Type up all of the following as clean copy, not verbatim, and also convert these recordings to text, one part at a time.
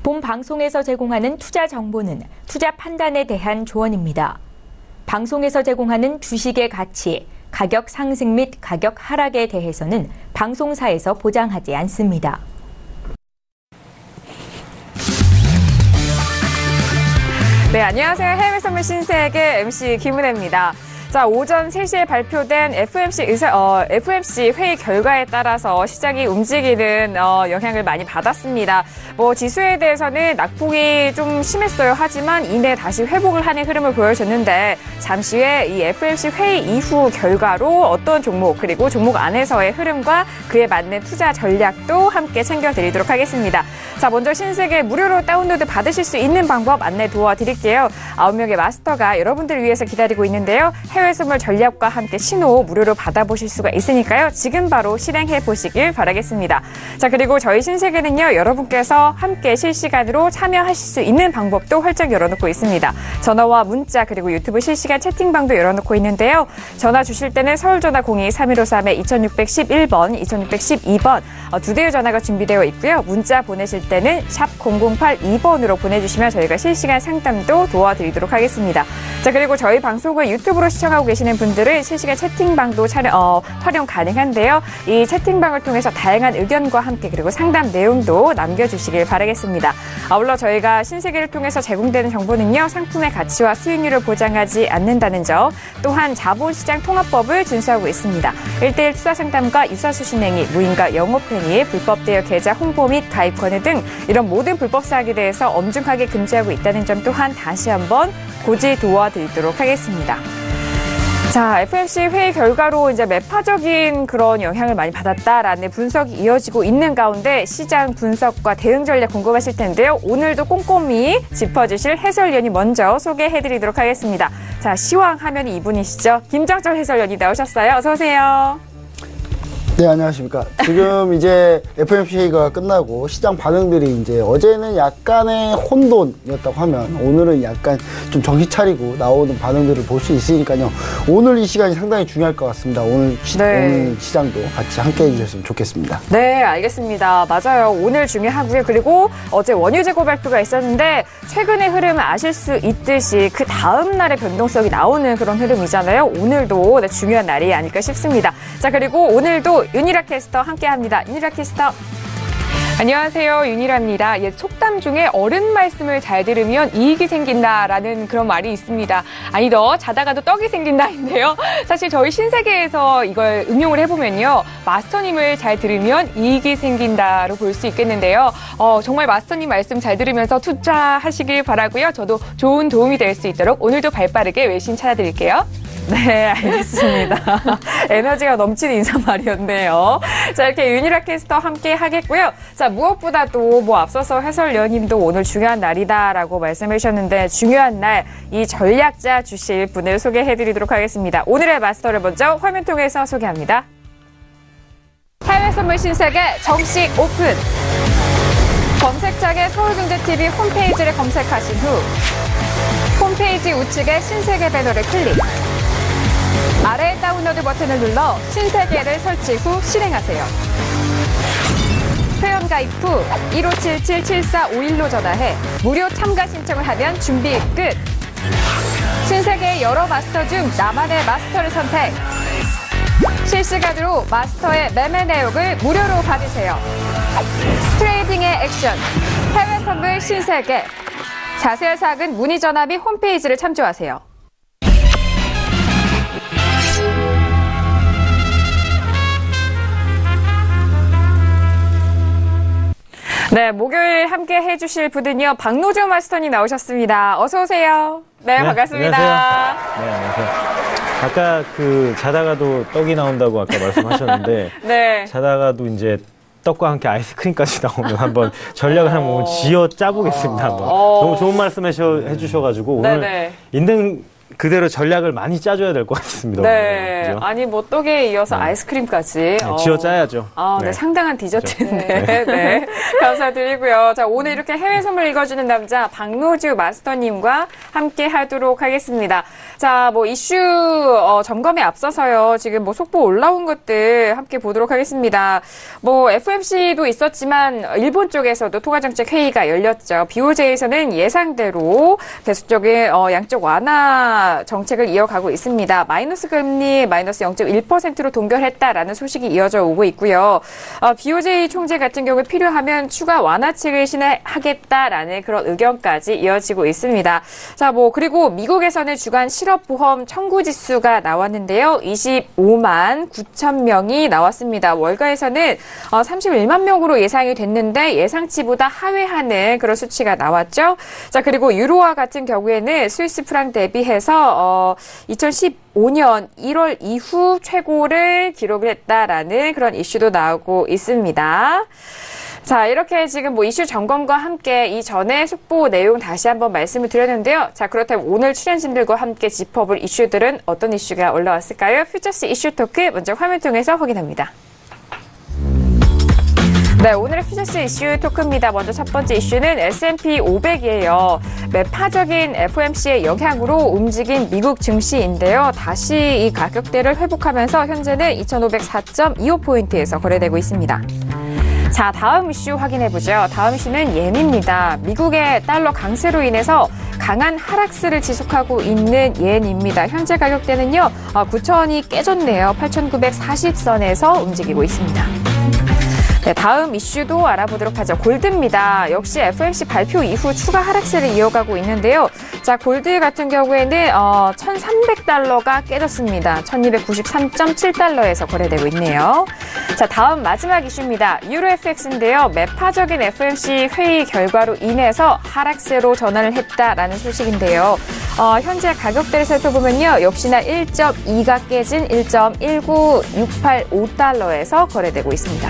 본 방송에서 제공하는 투자 정보는 투자 판단에 대한 조언입니다. 방송에서 제공하는 주식의 가치, 가격 상승 및 가격 하락에 대해서는 방송사에서 보장하지 않습니다. 네, 안녕하세요. 해외 선물 신세계 MC 김은혜입니다. 자, 오전 3시에 발표된 FOMC 회의 결과에 따라서 시장이 움직이는 영향을 많이 받았습니다. 지수에 대해서는 낙폭이 좀 심했어요. 하지만 이내 다시 회복을 하는 흐름을 보여줬는데 잠시 후에 이 FOMC 회의 이후 결과로 어떤 종목 그리고 종목 안에서의 흐름과 그에 맞는 투자 전략도 함께 챙겨드리도록 하겠습니다. 자, 먼저 신세계 무료로 다운로드 받으실 수 있는 방법 안내 도와드릴게요. 9명의 마스터가 여러분들을 위해서 기다리고 있는데요. 해외 선물 전략과 함께 신호 무료로 받아보실 수가 있으니까요. 지금 바로 실행해 보시길 바라겠습니다. 자, 그리고 저희 신세계는요. 여러분께서 함께 실시간으로 참여하실 수 있는 방법도 활짝 열어놓고 있습니다. 전화와 문자 그리고 유튜브 실시간 채팅방도 열어놓고 있는데요. 전화 주실 때는 서울전화 02-3153-2611번, 2612번 두 대의 전화가 준비되어 있고요. 문자 보내실 때는 샵 0082번으로 보내주시면 저희가 실시간 상담도 도와드리도록 하겠습니다. 자, 그리고 저희 방송을 유튜브로 시청하고 계시는 분들은 실시간 채팅방도 활용 가능한데요. 이 채팅방을 통해서 다양한 의견과 함께 그리고 상담 내용도 남겨주시길 바라겠습니다. 아울러 저희가 신세계를 통해서 제공되는 정보는요. 상품의 가치와 수익률을 보장하지 않는다는 점, 또한 자본시장 통합법을 준수하고 있습니다. 1:1 투자 상담과 유사수 신행위, 무인가 영업행위, 불법 대여 계좌 홍보 및 가입 권유 등 이런 모든 불법 사항에 대해서 엄중하게 금지하고 있다는 점 또한 다시 한번 고지 도와드리도록 하겠습니다. 자, FOMC 회의 결과로 이제 매파적인 그런 영향을 많이 받았다라는 분석이 이어지고 있는 가운데 시장 분석과 대응 전략 궁금하실 텐데요. 오늘도 꼼꼼히 짚어주실 해설위원이 먼저 소개해드리도록 하겠습니다. 자, 시황 화면이 이분이시죠. 김정철 해설위원이 나오셨어요. 어서 오세요. 네, 안녕하십니까. 지금 이제 FOMC 회의가 끝나고 시장 반응들이 이제 어제는 약간의 혼돈이었다고 하면 오늘은 약간 좀 정신 차리고 나오는 반응들을 볼 수 있으니까요. 오늘 이 시간이 상당히 중요할 것 같습니다. 오늘 시장도 같이 함께 해주셨으면 좋겠습니다. 네, 알겠습니다. 맞아요. 오늘 중요하고요. 그리고 어제 원유 재고 발표가 있었는데 최근의 흐름을 아실 수 있듯이 그 다음 날의 변동성이 나오는 그런 흐름이잖아요. 오늘도 중요한 날이 아닐까 싶습니다. 자, 그리고 오늘도 윤희라 캐스터 함께합니다. 윤희라 캐스터. 안녕하세요. 윤희라입니다. 속담 중에 어른 말씀을 잘 들으면 이익이 생긴다라는 그런 말이 있습니다. 아니, 너 자다가도 떡이 생긴다인데요. 사실 저희 신세계에서 이걸 응용을 해보면요. 마스터님을 잘 들으면 이익이 생긴다로 볼 수 있겠는데요. 정말 마스터님 말씀 잘 들으면서 투자하시길 바라고요. 저도 좋은 도움이 될 수 있도록 오늘도 발빠르게 외신 찾아드릴게요. 네, 알겠습니다. 에너지가 넘치는 인사말이었네요. 자, 이렇게 윤희라 캐스터 함께 하겠고요. 자, 무엇보다도 앞서서 해설위원님도 오늘 중요한 날이다라고 말씀해 주셨는데 중요한 날 이 전략자 주실 분을 소개해드리도록 하겠습니다. 오늘의 마스터를 먼저 화면 통해서 소개합니다. 해외 선물 신세계 정식 오픈. 검색창에 서울경제TV 홈페이지를 검색하신 후 홈페이지 우측에 신세계 배너를 클릭. 아래 다운로드 버튼을 눌러 신세계를 설치 후 실행하세요. 회원 가입 후 1577-7451로 전화해 무료 참가 신청을 하면 준비 끝. 신세계의 여러 마스터 중 나만의 마스터를 선택. 실시간으로 마스터의 매매 내역을 무료로 받으세요. 트레이딩의 액션, 해외 선물 신세계. 자세한 사항은 문의 전화 및 홈페이지를 참조하세요. 네, 목요일 함께 해주실 분은요, 박노주 마스터님 나오셨습니다. 어서 오세요. 네, 반갑습니다. 안녕하세요. 네, 안녕하세요. 아까 자다가도 떡이 나온다고 아까 말씀하셨는데, 네. 자다가도 이제 떡과 함께 아이스크림까지 나오면 한번 전략을 한번 지어 짜보겠습니다. 한번. 너무 좋은 말씀 해주셔가지고 오늘 그대로 전략을 많이 짜줘야 될 것 같습니다. 네. 오늘. 그죠? 아니, 뭐, 떡에 이어서 아이스크림까지. 네, 쥐어짜야죠. 네. 네. 상당한 디저트인데. 네. 감사드리고요. 자, 오늘 이렇게 해외 선물 읽어주는 남자, 박노주 마스터님과 함께 하도록 하겠습니다. 자, 뭐, 이슈, 점검에 앞서서요. 지금 뭐, 속보 올라온 것들 함께 보도록 하겠습니다. 뭐, FOMC도 있었지만, 일본 쪽에서도 통화정책 회의가 열렸죠. BOJ에서는 예상대로 계속적인, 양적 완화 정책을 이어가고 있습니다. 마이너스 금리 마이너스 0.1%로 동결했다라는 소식이 이어져 오고 있고요. BOJ 총재 같은 경우 필요하면 추가 완화책을 시행하겠다라는 그런 의견까지 이어지고 있습니다. 자, 뭐 그리고 미국에서는 주간 실업보험 청구 지수가 나왔는데요. 25만 9천 명이 나왔습니다. 월가에서는 31만 명으로 예상이 됐는데 예상치보다 하회하는 그런 수치가 나왔죠. 자, 그리고 유로화 같은 경우에는 스위스 프랑 대비해서 2015년 1월 이후 최고를 기록을 했다라는 그런 이슈도 나오고 있습니다. 자, 이렇게 지금 뭐 이슈 점검과 함께 이전에 속보 내용 다시 한번 말씀을 드렸는데요. 자, 그렇다면 오늘 출연진들과 함께 짚어볼 이슈들은 어떤 이슈가 올라왔을까요? 퓨처스 이슈 토크 먼저 화면 통해서 확인합니다. 네, 오늘의 퓨처스 이슈 토크입니다. 먼저 첫 번째 이슈는 S&P 500이에요. 매파적인 FOMC의 영향으로 움직인 미국 증시인데요. 다시 이 가격대를 회복하면서 현재는 2,504.25포인트에서 거래되고 있습니다. 자, 다음 이슈 확인해보죠. 다음 이슈는 옌입니다. 미국의 달러 강세로 인해서 강한 하락세를 지속하고 있는 옌입니다. 현재 가격대는요, 9,000원이 깨졌네요. 8,940선에서 움직이고 있습니다. 네, 다음 이슈도 알아보도록 하죠. 골드입니다. 역시 FOMC 발표 이후 추가 하락세를 이어가고 있는데요. 자, 골드 같은 경우에는 1,300달러가 깨졌습니다. 1,293.7달러에서 거래되고 있네요. 자, 다음 마지막 이슈입니다. 유로 FX인데요. 매파적인 FOMC 회의 결과로 인해서 하락세로 전환을 했다라는 소식인데요. 현재 가격대를 살펴보면요. 역시나 1.2가 깨진 1.19685달러에서 거래되고 있습니다.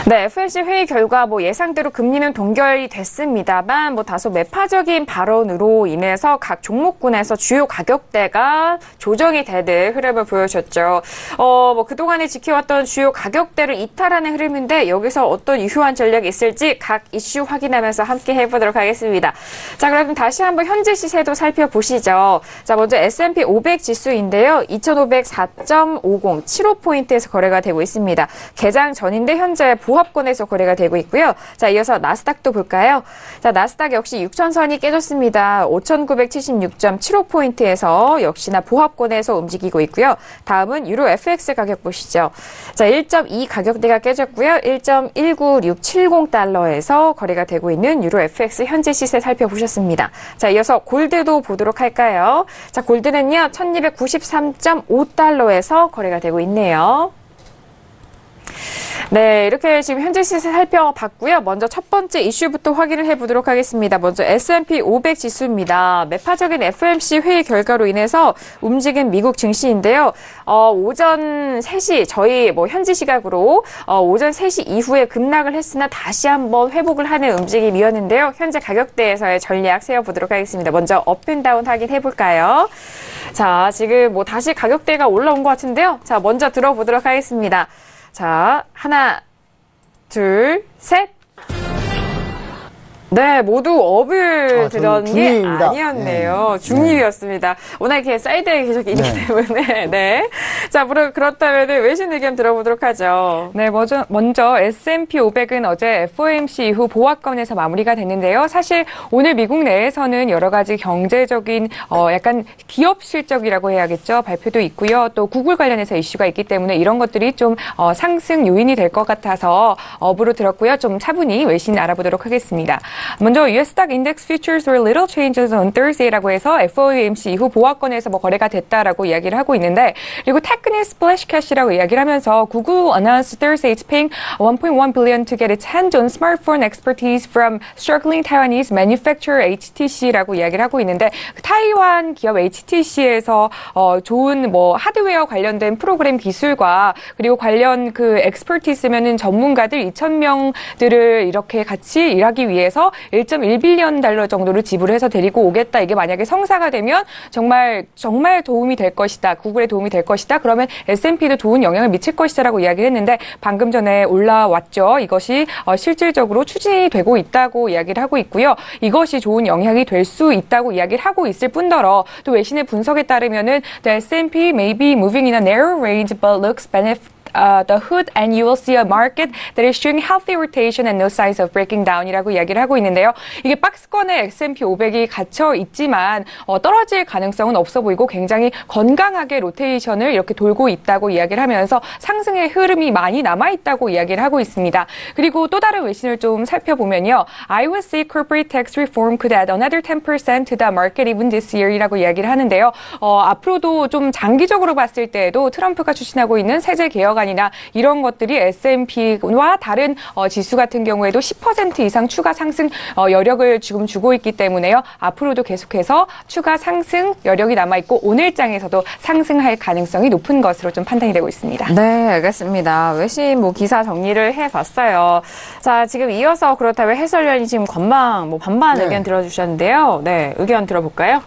네, FOMC 회의 결과 뭐 예상대로 금리는 동결이 됐습니다만 뭐 다소 매파적인 발언으로 인해서 각 종목군에서 주요 가격대가 조정이 되는 흐름을 보여줬죠. 뭐 그동안에 지켜왔던 주요 가격대를 이탈하는 흐름인데 여기서 어떤 유효한 전략이 있을지 각 이슈 확인하면서 함께 해보도록 하겠습니다. 자, 그럼 다시 한번 현재 시세도 살펴보시죠. 자, 먼저 S&P 500 지수인데요. 2,504.50, 75포인트에서 거래가 되고 있습니다. 개장 전인데 현재 보합권에서 거래가 되고 있고요. 자, 이어서 나스닥도 볼까요? 자, 나스닥 역시 6,000선이 깨졌습니다. 5,970.75포인트에서 역시나 보합권에서 움직이고 있고요. 다음은 유로 FX 가격 보시죠. 자, 1.2 가격대가 깨졌고요. 1.19670달러에서 거래가 되고 있는 유로 FX 현재 시세 살펴보셨습니다. 자, 이어서 골드도 보도록 할까요? 자, 골드는요. 1,293.5달러에서 거래가 되고 있네요. 네, 이렇게 지금 현재 시세 살펴봤고요. 먼저 첫 번째 이슈부터 확인을 해보도록 하겠습니다. 먼저 S&P 500 지수입니다. 매파적인 FOMC 회의 결과로 인해서 움직인 미국 증시인데요. 오전 3시, 저희 뭐 현지 시각으로 오전 3시 이후에 급락을 했으나 다시 한번 회복을 하는 움직임이었는데요. 현재 가격대에서의 전략 세워보도록 하겠습니다. 먼저 업앤다운 확인해볼까요? 자, 지금 뭐 다시 가격대가 올라온 것 같은데요. 자, 먼저 들어보도록 하겠습니다. 자, 하나, 둘, 셋. 네, 모두 업을 들은 게 중립입니다. 아니었네요. 중립이었습니다. 워낙 이렇게 사이드에 계속 있기 때문에. 네. 자, 그렇다면 외신 의견 들어보도록 하죠. 네, 먼저 S&P 500은 어제 FOMC 이후 보합권에서 마무리가 됐는데요. 사실 오늘 미국 내에서는 여러 가지 경제적인 약간 기업 실적이라고 해야겠죠. 발표도 있고요. 또 구글 관련해서 이슈가 있기 때문에 이런 것들이 좀 상승 요인이 될 것 같아서 업으로 들었고요. 좀 차분히 외신 알아보도록 하겠습니다. 먼저 US Stock Index Futures were little changes on Thursday라고 해서 FOMC 이후 보합권에서 뭐 거래가 됐다라고 이야기를 하고 있는데, 그리고 테크닉 스플래시 캐시라고 이야기를 하면서 Google announced Thursday it's paying 1.1 billion to get its hands on smartphone expertise from struggling Taiwanese manufacturer HTC라고 이야기를 하고 있는데, 타이완 기업 HTC에서 좋은 뭐 하드웨어 관련된 프로그램 기술과 그리고 관련 그 엑스퍼티스면은 전문가들 2,000명들을 이렇게 같이 일하기 위해서 해서 1.1빌리언 달러 정도를 지불해서 데리고 오겠다. 이게 만약에 성사가 되면 정말 도움이 될 것이다. 구글에 도움이 될 것이다. 그러면 S&P도 좋은 영향을 미칠 것이다라고 이야기를 했는데 방금 전에 올라왔죠. 이것이 실질적으로 추진이 되고 있다고 이야기를 하고 있고요. 이것이 좋은 영향이 될 수 있다고 이야기를 하고 있을 뿐더러 또 외신의 분석에 따르면은 the S&P may be moving in a narrow range but looks the hood and you will see a market that is showing healthy rotation and no signs of breaking down이라고 이야기를 하고 있는데요. 이게 박스권에 S&P 500이 갇혀 있지만 떨어질 가능성은 없어 보이고 굉장히 건강하게 로테이션을 이렇게 돌고 있다고 이야기를 하면서 상승의 흐름이 많이 남아있다고 이야기를 하고 있습니다. 그리고 또 다른 외신을 좀 살펴보면요. I would say corporate tax reform could add another 10% to the market even this year 이라고 이야기를 하는데요. 앞으로도 좀 장기적으로 봤을 때에도 트럼프가 추진하고 있는 세제 개혁 이나 이런 것들이 S&P와 다른 지수 같은 경우에도 10% 이상 추가 상승 여력을 지금 주고 있기 때문에요. 앞으로도 계속해서 추가 상승 여력이 남아있고 오늘장에서도 상승할 가능성이 높은 것으로 좀 판단이 되고 있습니다. 네, 알겠습니다. 외신 기사 정리를 해봤어요. 자, 지금 이어서 그렇다면 해설위원이 지금 반반 네. 의견 들어주셨는데요. 네, 의견 들어볼까요?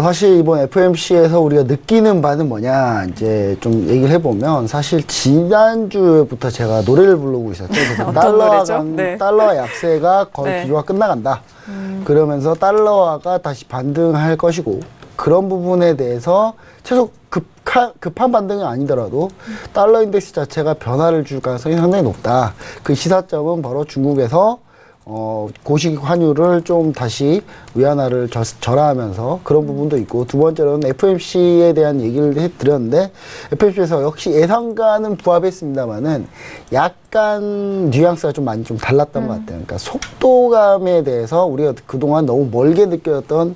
사실 이번 FOMC에서 우리가 느끼는 바는 뭐냐, 이제 좀 얘기를 해보면, 사실 지난주부터 제가 노래를 부르고 있었죠. 그래서 달러와 약세가 거의 기조가 끝나간다. 그러면서 달러화가 다시 반등할 것이고, 그런 부분에 대해서 최소 급한 반등이 아니더라도 달러 인덱스 자체가 변화를 줄 가능성이 상당히 높다. 그 시사점은 바로 중국에서 고식 환율을 좀 다시 위안화를 절하하면서 그런 부분도 있고, 두 번째로는 FOMC에 대한 얘기를 해드렸는데, FOMC에서 역시 예상과는 부합했습니다만은 약간 뉘앙스가 좀 많이 좀 달랐던 것 같아요. 그러니까 속도감에 대해서 우리가 그동안 너무 멀게 느꼈던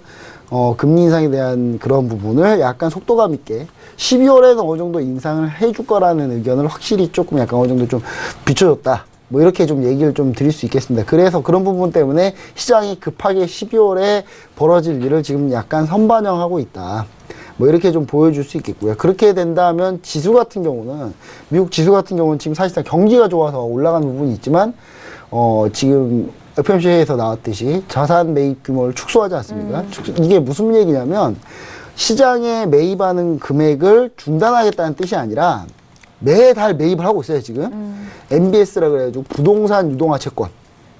금리 인상에 대한 그런 부분을 약간 속도감 있게 12월에는 어느 정도 인상을 해줄 거라는 의견을 확실히 조금 약간 어느 정도 좀 비춰줬다. 뭐 이렇게 좀 얘기를 좀 드릴 수 있겠습니다. 그래서 그런 부분 때문에 시장이 급하게 12월에 벌어질 일을 지금 약간 선반영하고 있다. 뭐 이렇게 좀 보여줄 수 있겠고요. 그렇게 된다면 지수 같은 경우는, 미국 지수 같은 경우는 지금 사실상 경기가 좋아서 올라가는 부분이 있지만 지금 FOMC에서 나왔듯이 자산 매입 규모를 축소하지 않습니까? 이게 무슨 얘기냐면 시장에 매입하는 금액을 중단하겠다는 뜻이 아니라 매달 매입을 하고 있어요, 지금. MBS라 그래가지고 부동산 유동화 채권.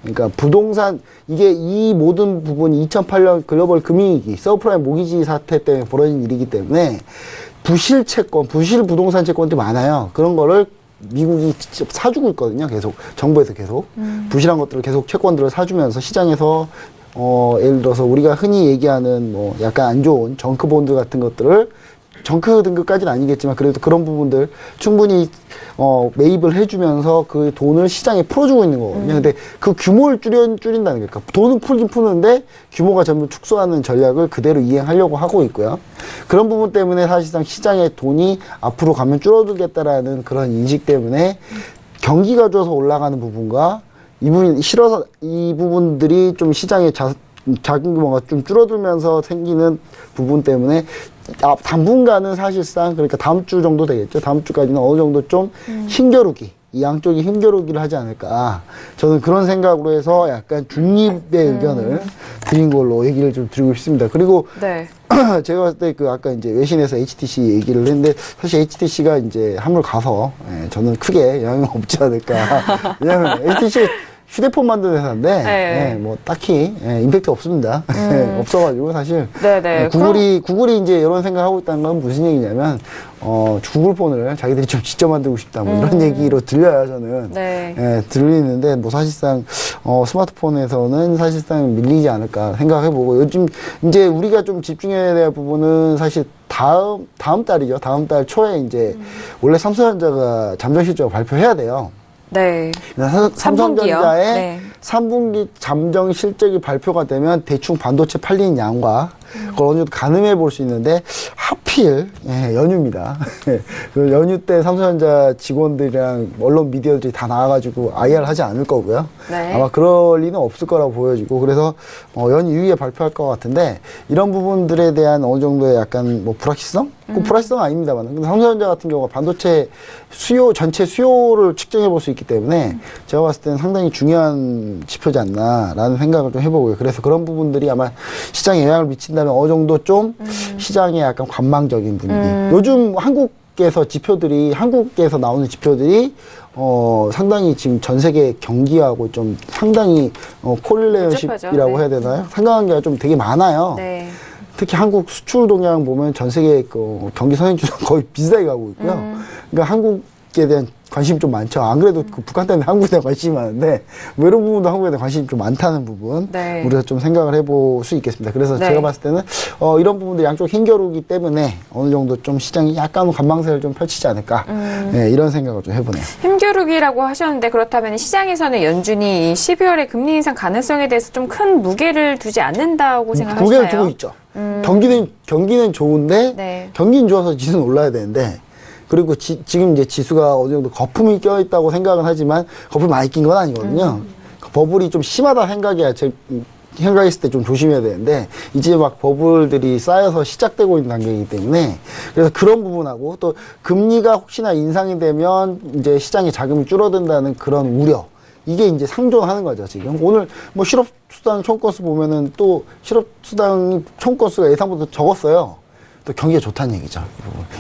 그러니까 부동산, 이게 이 모든 부분이 2008년 글로벌 금융위기, 서브프라임 모기지 사태 때문에 벌어진 일이기 때문에 부실 채권, 부실 부동산 채권들이 많아요. 그런 거를 미국이 직접 사주고 있거든요, 계속. 정부에서 계속. 부실한 것들을 계속 채권들을 사주면서 시장에서 예를 들어서 우리가 흔히 얘기하는 뭐 약간 안 좋은 정크본드 같은 것들을, 정크 등급까지는 아니겠지만 그래도 그런 부분들 충분히 매입을 해주면서 그 돈을 시장에 풀어주고 있는 거거든요. 근데 그 규모를 줄인다는 거니까 돈은 풀긴 푸는데 규모가 전부 축소하는 전략을 그대로 이행하려고 하고 있고요. 그런 부분 때문에 사실상 시장의 돈이 앞으로 가면 줄어들겠다라는 그런 인식 때문에 경기가 좋아서 올라가는 부분과 이 부분들이 좀 시장의 자금 규모가 좀 줄어들면서 생기는 부분 때문에 당분간은 사실상, 그러니까 다음 주 정도 되겠죠. 다음 주까지는 어느 정도 좀 힘겨루기, 이 양쪽이 힘겨루기를 하지 않을까. 저는 그런 생각으로 해서 약간 중립의 의견을 드린 걸로 얘기를 좀 드리고 싶습니다. 그리고 네. 제가 봤을 때 아까 이제 외신에서 HTC 얘기를 했는데, 사실 HTC가 이제 한물 가서 저는 크게 영향이 없지 않을까. 왜냐면 HTC 휴대폰 만드는 회사인데, 네. 뭐, 딱히, 임팩트 없습니다. 없어가지고, 사실. 네네. 구글이 이제 이런 생각하고 있다는 건 무슨 얘기냐면, 구글폰을 자기들이 좀 직접 만들고 싶다, 뭐 이런 얘기로 들려요, 저는. 네. 들리는데, 뭐 사실상, 스마트폰에서는 사실상 밀리지 않을까 생각해보고, 요즘 이제 우리가 좀 집중해야 될 부분은 사실 다음 달이죠. 다음 달 초에 이제, 원래 삼성전자가 잠정 실적 발표해야 돼요. 네. 삼성전자의 네. 3분기 잠정 실적이 발표가 되면 대충 반도체 팔리는 양과 그걸 어느 정도 가늠해 볼 수 있는데 하필 연휴입니다. 그 연휴 때 삼성전자 직원들이랑 언론 미디어들이 다 나와가지고 IR 하지 않을 거고요. 네. 아마 그럴 리는 없을 거라고 보여지고 그래서 연휴 이후에 발표할 것 같은데 이런 부분들에 대한 어느 정도의 약간 뭐 불확실성? 그 불확실성은 아닙니다만 근데 삼성전자 같은 경우가 반도체 수요 전체 수요를 측정해 볼 수 있기 때문에 제가 봤을 때는 상당히 중요한 지표지 않나라는 생각을 좀 해보고요. 그래서 그런 부분들이 아마 시장에 영향을 미친다면 어느 정도 좀 시장에 약간 관망적인 분위기. 요즘 한국에서 나오는 지표들이 상당히 지금 전 세계 경기하고 좀 상당히 콜레이션십이라고 해야 되나요? 상관관계가 좀 되게 많아요. 네. 특히 한국 수출 동향 보면 전 세계 그 경기 선행주가 거의 비슷하게 가고 있고요. 그러니까 한국에 대한 관심이 좀 많죠. 안 그래도 그 북한 때문에 한국에 대한 관심이 많은데 뭐 이런 부분도 한국에 대한 관심이 좀 많다는 부분 네. 우리가 좀 생각을 해볼 수 있겠습니다. 그래서 네. 제가 봤을 때는 이런 부분들 양쪽 힘겨루기 때문에 어느 정도 좀 시장이 약간 관망세를 좀 펼치지 않을까 네, 이런 생각을 좀 해보네요. 힘겨루기라고 하셨는데 그렇다면 시장에서는 연준이 12월에 금리 인상 가능성에 대해서 좀 큰 무게를 두지 않는다고 생각하시나요? 무게를 두고 있죠. 경기는 좋은데 네. 경기는 좋아서 지수는 올라야 되는데 그리고 지금 이제 지수가 어느 정도 거품이 껴있다고 생각은 하지만 거품이 많이 낀 건 아니거든요. 버블이 좀 심하다 생각했을 때 좀 조심해야 되는데 이제 막 버블들이 쌓여서 시작되고 있는 단계이기 때문에 그래서 그런 부분하고 또 금리가 혹시나 인상이 되면 이제 시장의 자금이 줄어든다는 그런 우려 이게 이제 상존하는 거죠, 지금. 오늘 뭐 실업수당 총건수 보면은 또 실업수당 총건수가 예상보다 적었어요. 또 경기가 좋다는 얘기죠.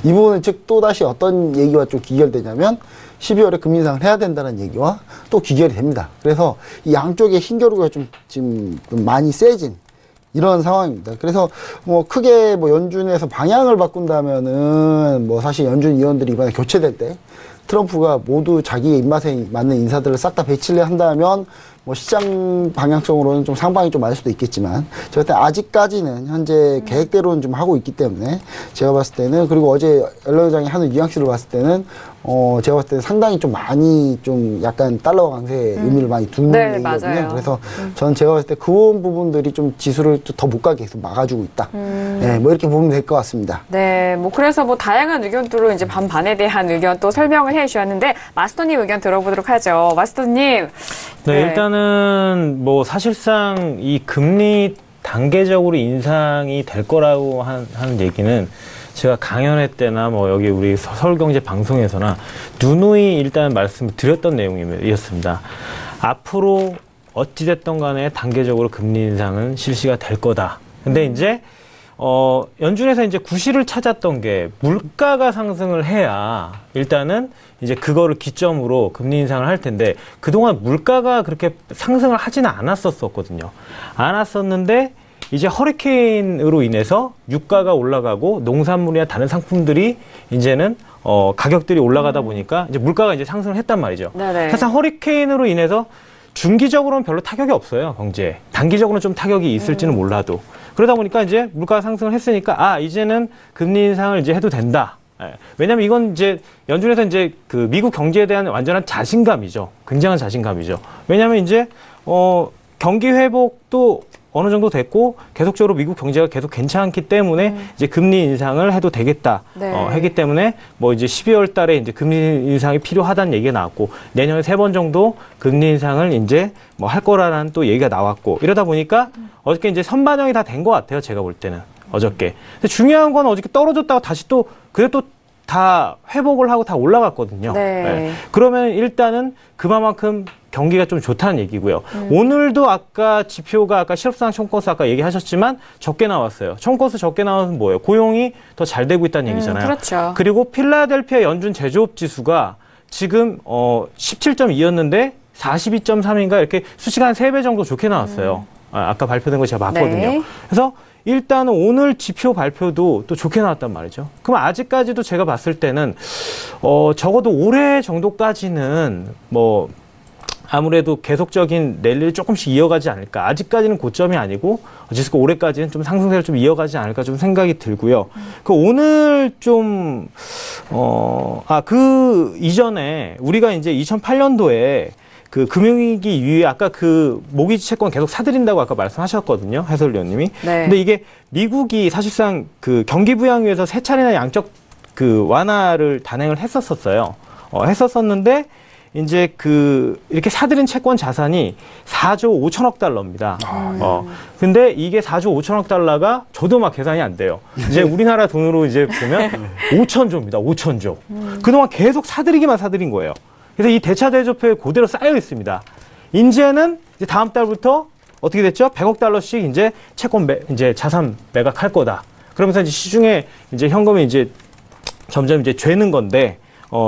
이 부분은 즉 또다시 어떤 얘기와 좀 귀결되냐면 12월에 금리 인상을 해야 된다는 얘기와 또 귀결이 됩니다. 그래서 이 양쪽의 힘겨루기가 지금 좀 많이 세진 이런 상황입니다. 그래서 뭐 크게 뭐 연준에서 방향을 바꾼다면은 뭐 사실 연준 위원들이 이번에 교체될 때 트럼프가 모두 자기의 입맛에 맞는 인사들을 싹 다 배치를 한다면 뭐 시장 방향성으로는 좀 상방이 좀 맞을 수도 있겠지만 제가 볼 때 아직까지는 현재 계획대로는 좀 하고 있기 때문에 제가 봤을 때는 그리고 어제 옐런 회장이 하는 뉘앙스를 봤을 때는 제가 봤을 때는 상당히 좀 많이 좀 약간 달러 강세의 의미를 많이 두는 네, 얘기거든요. 맞아요. 그래서 저는 제가 봤을 때 그런 부분들이 좀 지수를 더 못 가게 계속 막아주고 있다. 네, 뭐 이렇게 보면 될 것 같습니다. 네, 뭐 그래서 뭐 다양한 의견들로 이제 반반에 대한 의견 또 설명을 해주셨는데 마스터님 의견 들어보도록 하죠. 마스터님. 네, 일단은 뭐 사실상 이 금리 단계적으로 인상이 될 거라고 하는 얘기는 제가 강연회 때나 뭐 여기 우리 서울경제 방송에서나 누누이 일단 말씀을 드렸던 내용이었습니다. 앞으로 어찌됐든 간에 단계적으로 금리 인상은 실시가 될 거다. 근데 이제 연준에서 이제 구실을 찾았던 게 물가가 상승을 해야 일단은 이제 그거를 기점으로 금리 인상을 할 텐데 그동안 물가가 그렇게 상승을 하지는 않았었거든요. 않았었는데 이제 허리케인으로 인해서 유가가 올라가고 농산물이나 다른 상품들이 이제는 가격들이 올라가다 보니까 이제 물가가 이제 상승을 했단 말이죠. 네네. 사실 허리케인으로 인해서 중기적으로는 별로 타격이 없어요, 경제에. 단기적으로는 좀 타격이 있을지는 몰라도. 그러다 보니까 이제 물가가 상승을 했으니까 이제는 금리 인상을 이제 해도 된다. 왜냐면 이건 이제 연준에서 이제 그 미국 경제에 대한 완전한 자신감이죠. 굉장한 자신감이죠. 왜냐면 이제 경기 회복도 어느 정도 됐고 계속적으로 미국 경제가 계속 괜찮기 때문에 이제 금리 인상을 해도 되겠다. 네. 했기 때문에 뭐 이제 12월 달에 이제 금리 인상이 필요하다는 얘기가 나왔고 내년에 3번 정도 금리 인상을 이제 뭐 할 거라는 또 얘기가 나왔고 이러다 보니까 어저께 이제 선반영이 다 된 것 같아요. 제가 볼 때는 어저께. 근데 중요한 건 어저께 떨어졌다가 다시 또 그래도 다 회복을 하고 다 올라갔거든요. 네. 그러면 일단은 그만큼 경기가 좀 좋다는 얘기고요. 오늘도 아까 지표가 아까 실업수당 총건수 아까 얘기하셨지만 적게 나왔어요. 총건수 적게 나와서 뭐예요? 고용이 더 잘 되고 있다는 얘기잖아요. 그렇죠. 그리고 필라델피아 연준 제조업 지수가 지금 17.2였는데 42.3인가 이렇게 수치가 한 3배 정도 좋게 나왔어요. 아까 발표된 거 제가 봤거든요. 네. 그래서 일단은 오늘 지표 발표도 또 좋게 나왔단 말이죠. 그럼 아직까지도 제가 봤을 때는 적어도 올해 정도까지는 뭐 아무래도 계속적인 랠리를 조금씩 이어가지 않을까. 아직까지는 고점이 아니고 어쨌든 올해까지는 좀 상승세를 좀 이어가지 않을까 좀 생각이 들고요. 그 오늘 좀 그 이전에 우리가 이제 2008년도에 그 금융위기 이후에 아까 그 모기지 채권 계속 사들인다고 아까 말씀하셨거든요. 해설위원님이. 네. 근데 이게 미국이 사실상 그 경기 부양 위해서 세 차례나 양적 그 완화를 단행을 했었어요. 했었었는데 이제 그 이렇게 사들인 채권 자산이 4조 5천억 달러입니다. 근데 이게 4조 5천억 달러가 저도 막 계산이 안 돼요. 이제 우리나라 돈으로 이제 보면 5천조입니다. 5천조. 그동안 계속 사들이기만 사들인 거예요. 그래서 이 대차 대조표에 그대로 쌓여 있습니다. 이제는 이제 다음 달부터 어떻게 됐죠? 100억 달러씩 이제 채권 이제 자산 매각할 거다. 그러면서 이제 시중에 이제 현금이 이제 점점 이제 죄는 건데,